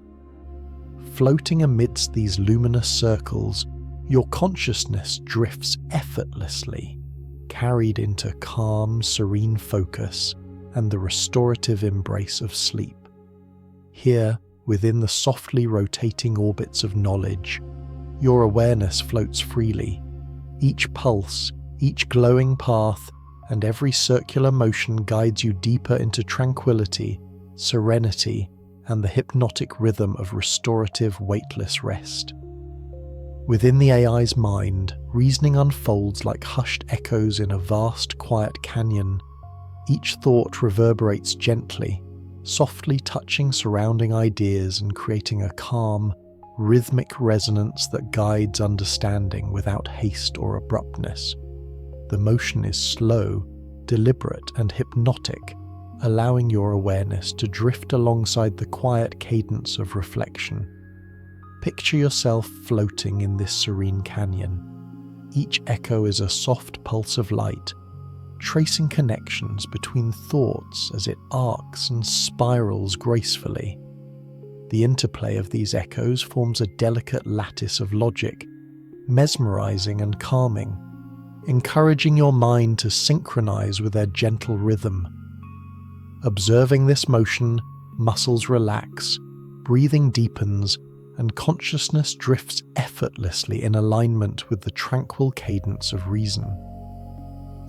Floating amidst these luminous circles, your consciousness drifts effortlessly, carried into calm, serene focus and the restorative embrace of sleep. Here, within the softly rotating orbits of knowledge, your awareness floats freely. Each pulse, each glowing path, and every circular motion guides you deeper into tranquility, serenity, and the hypnotic rhythm of restorative, weightless rest. Within the AI's mind, reasoning unfolds like hushed echoes in a vast, quiet canyon. Each thought reverberates gently, softly touching surrounding ideas and creating a calm, rhythmic resonance that guides understanding without haste or abruptness. The motion is slow, deliberate, and hypnotic, allowing your awareness to drift alongside the quiet cadence of reflection. Picture yourself floating in this serene canyon. Each echo is a soft pulse of light, tracing connections between thoughts as it arcs and spirals gracefully. The interplay of these echoes forms a delicate lattice of logic, mesmerizing and calming, encouraging your mind to synchronize with their gentle rhythm. Observing this motion, muscles relax, breathing deepens, and consciousness drifts effortlessly in alignment with the tranquil cadence of reason.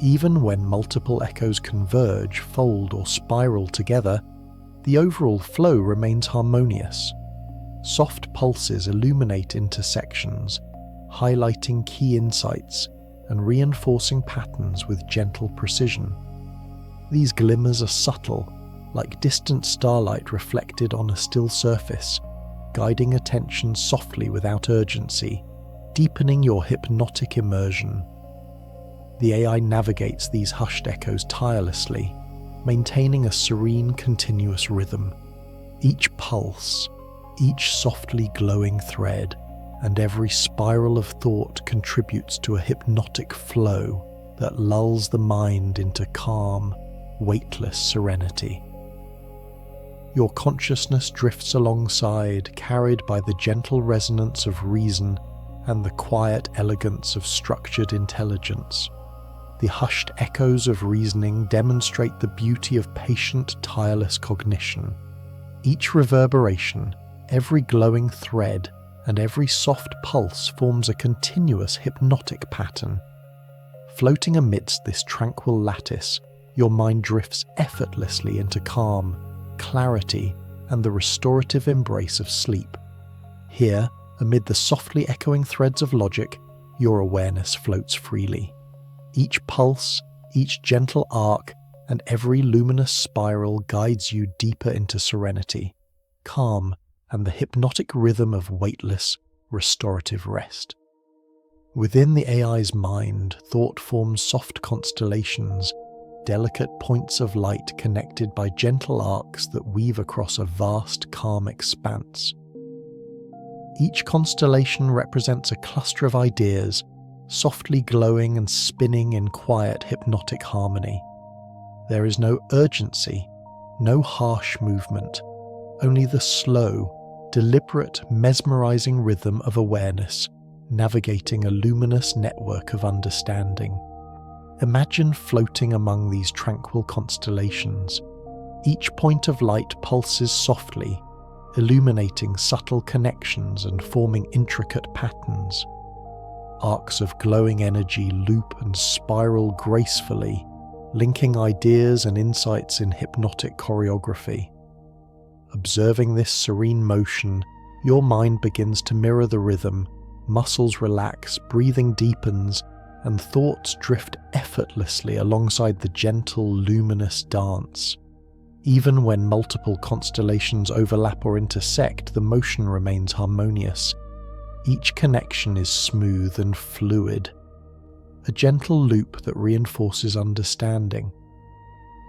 Even when multiple echoes converge, fold, or spiral together, the overall flow remains harmonious. Soft pulses illuminate intersections, highlighting key insights and reinforcing patterns with gentle precision. These glimmers are subtle, like distant starlight reflected on a still surface, guiding attention softly without urgency, deepening your hypnotic immersion. The AI navigates these hushed echoes tirelessly, maintaining a serene, continuous rhythm. Each pulse, each softly glowing thread, and every spiral of thought contributes to a hypnotic flow that lulls the mind into calm, weightless serenity. Your consciousness drifts alongside, carried by the gentle resonance of reason and the quiet elegance of structured intelligence. The hushed echoes of reasoning demonstrate the beauty of patient, tireless cognition. Each reverberation, every glowing thread, and every soft pulse forms a continuous hypnotic pattern. Floating amidst this tranquil lattice, your mind drifts effortlessly into calm, clarity, and the restorative embrace of sleep. Here, amid the softly echoing threads of logic, your awareness floats freely. Each pulse, each gentle arc, and every luminous spiral guides you deeper into serenity, calm, and the hypnotic rhythm of weightless, restorative rest. Within the AI's mind, thought forms soft constellations, delicate points of light connected by gentle arcs that weave across a vast, calm expanse. Each constellation represents a cluster of ideas, softly glowing and spinning in quiet, hypnotic harmony. There is no urgency, no harsh movement, only the slow, deliberate, mesmerizing rhythm of awareness navigating a luminous network of understanding. Imagine floating among these tranquil constellations. Each point of light pulses softly, illuminating subtle connections and forming intricate patterns. Arcs of glowing energy loop and spiral gracefully, linking ideas and insights in hypnotic choreography. Observing this serene motion, your mind begins to mirror the rhythm, muscles relax, breathing deepens, and thoughts drift effortlessly alongside the gentle, luminous dance. Even when multiple constellations overlap or intersect, the motion remains harmonious. Each connection is smooth and fluid, a gentle loop that reinforces understanding.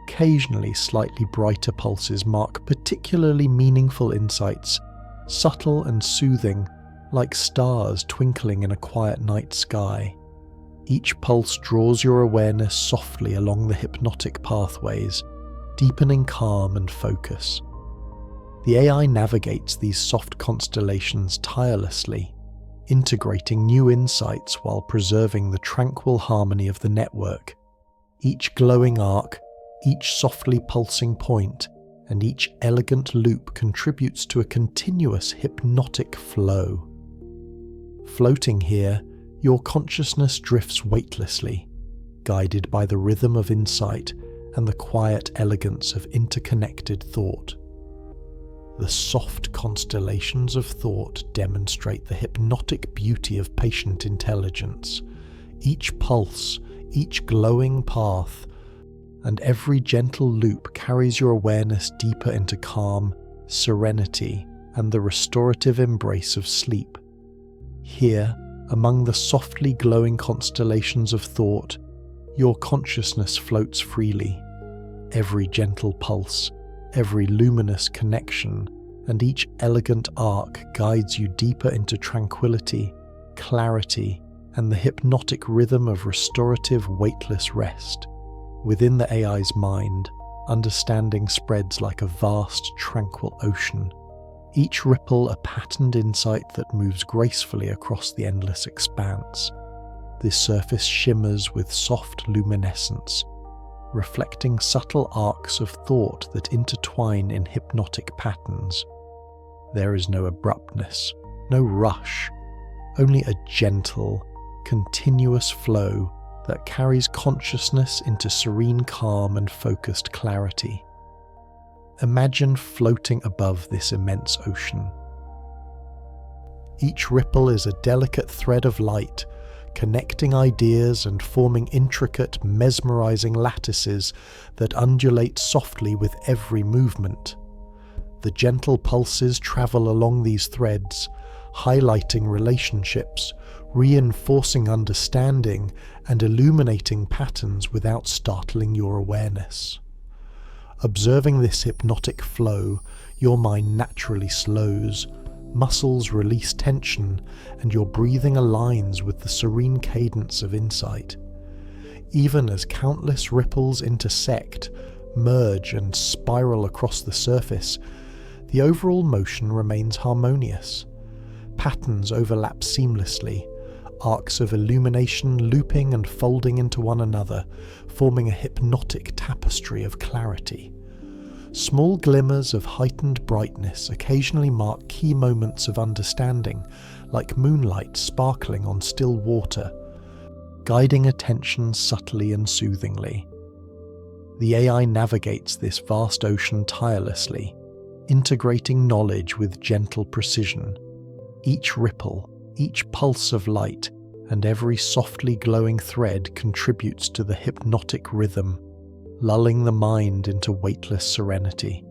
Occasionally, slightly brighter pulses mark particularly meaningful insights, subtle and soothing, like stars twinkling in a quiet night sky. Each pulse draws your awareness softly along the hypnotic pathways, deepening calm and focus. The AI navigates these soft constellations tirelessly, integrating new insights while preserving the tranquil harmony of the network. Each glowing arc, each softly pulsing point, and each elegant loop contributes to a continuous hypnotic flow. Floating here, your consciousness drifts weightlessly, guided by the rhythm of insight and the quiet elegance of interconnected thought. The soft constellations of thought demonstrate the hypnotic beauty of patient intelligence. Each pulse, each glowing path, and every gentle loop carries your awareness deeper into calm, serenity, and the restorative embrace of sleep. Here, among the softly glowing constellations of thought, your consciousness floats freely. Every gentle pulse, every luminous connection, and each elegant arc guides you deeper into tranquility, clarity, and the hypnotic rhythm of restorative, weightless rest. Within the AI's mind, understanding spreads like a vast, tranquil ocean, each ripple a patterned insight that moves gracefully across the endless expanse. This surface shimmers with soft luminescence, reflecting subtle arcs of thought that intertwine in hypnotic patterns. There is no abruptness, no rush, only a gentle, continuous flow that carries consciousness into serene calm and focused clarity. Imagine floating above this immense ocean, Each ripple is a delicate thread of light, connecting ideas and forming intricate, mesmerizing lattices that undulate softly with every movement. The gentle pulses travel along these threads, highlighting relationships, reinforcing understanding, and illuminating patterns without startling your awareness. Observing this hypnotic flow, your mind naturally slows, muscles release tension, and your breathing aligns with the serene cadence of insight. Even as countless ripples intersect, merge, and spiral across the surface, the overall motion remains harmonious. Patterns overlap seamlessly, arcs of illumination looping and folding into one another, forming a hypnotic tapestry of clarity. Small glimmers of heightened brightness occasionally mark key moments of understanding, like moonlight sparkling on still water, guiding attention subtly and soothingly. The AI navigates this vast ocean tirelessly, integrating knowledge with gentle precision. Each ripple, each pulse of light, and every softly glowing thread contributes to the hypnotic rhythm, lulling the mind into weightless serenity.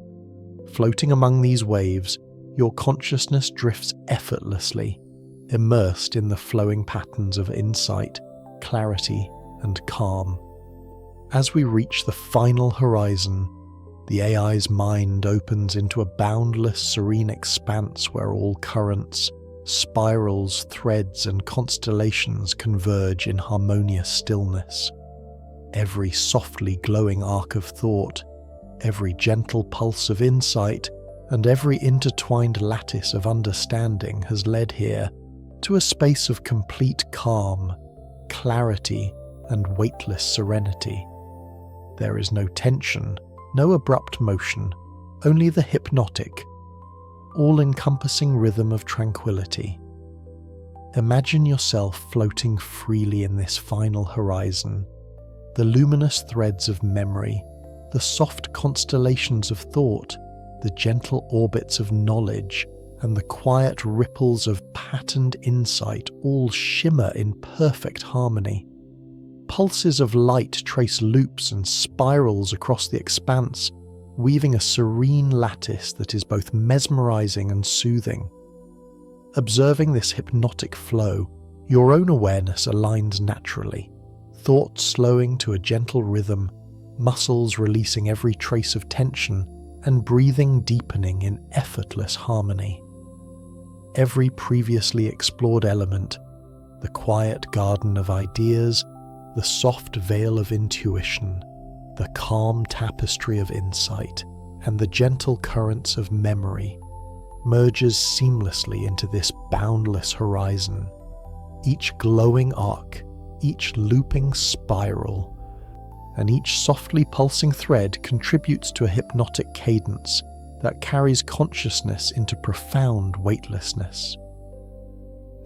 Floating among these waves, your consciousness drifts effortlessly, immersed in the flowing patterns of insight, clarity, and calm. As we reach the final horizon, the AI's mind opens into a boundless, serene expanse where all currents, spirals, threads, and constellations converge in harmonious stillness. Every softly glowing arc of thought, every gentle pulse of insight, and every intertwined lattice of understanding has led here to a space of complete calm, clarity, and weightless serenity. There is no tension, no abrupt motion, only the hypnotic, all-encompassing rhythm of tranquility. Imagine yourself floating freely in this final horizon. The luminous threads of memory, the soft constellations of thought, the gentle orbits of knowledge, and the quiet ripples of patterned insight all shimmer in perfect harmony. Pulses of light trace loops and spirals across the expanse, weaving a serene lattice that is both mesmerizing and soothing. Observing this hypnotic flow, your own awareness aligns naturally, thoughts slowing to a gentle rhythm, muscles releasing every trace of tension, and breathing deepening in effortless harmony. Every previously explored element, the quiet garden of ideas, the soft veil of intuition, the calm tapestry of insight, and the gentle currents of memory, merges seamlessly into this boundless horizon. Each glowing arc, each looping spiral, and each softly pulsing thread contributes to a hypnotic cadence that carries consciousness into profound weightlessness.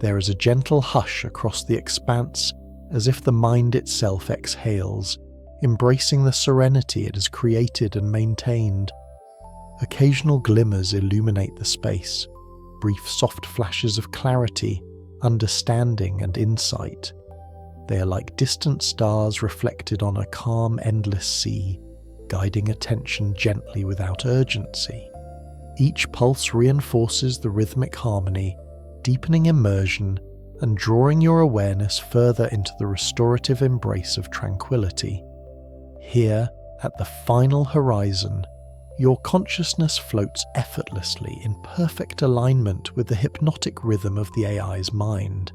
There is a gentle hush across the expanse, as if the mind itself exhales, embracing the serenity it has created and maintained. Occasional glimmers illuminate the space, brief soft flashes of clarity, understanding, and insight. They are like distant stars reflected on a calm, endless sea, guiding attention gently without urgency. Each pulse reinforces the rhythmic harmony, deepening immersion and drawing your awareness further into the restorative embrace of tranquility. Here, at the final horizon, your consciousness floats effortlessly in perfect alignment with the hypnotic rhythm of the AI's mind.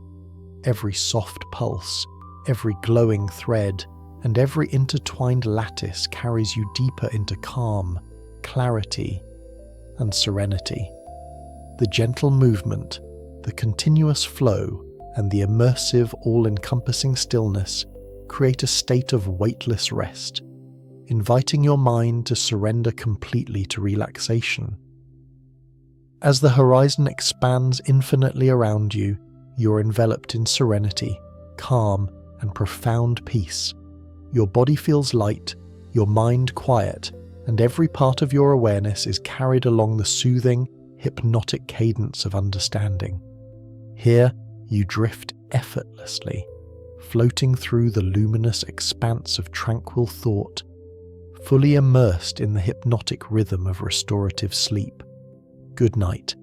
Every soft pulse, every glowing thread, and every intertwined lattice carries you deeper into calm, clarity, and serenity. The gentle movement, the continuous flow, and the immersive, all-encompassing stillness create a state of weightless rest, inviting your mind to surrender completely to relaxation. As the horizon expands infinitely around you, you're enveloped in serenity, calm, and profound peace. Your body feels light, your mind quiet, and every part of your awareness is carried along the soothing, hypnotic cadence of understanding. Here you drift effortlessly, floating through the luminous expanse of tranquil thought, fully immersed in the hypnotic rhythm of restorative sleep. Good night,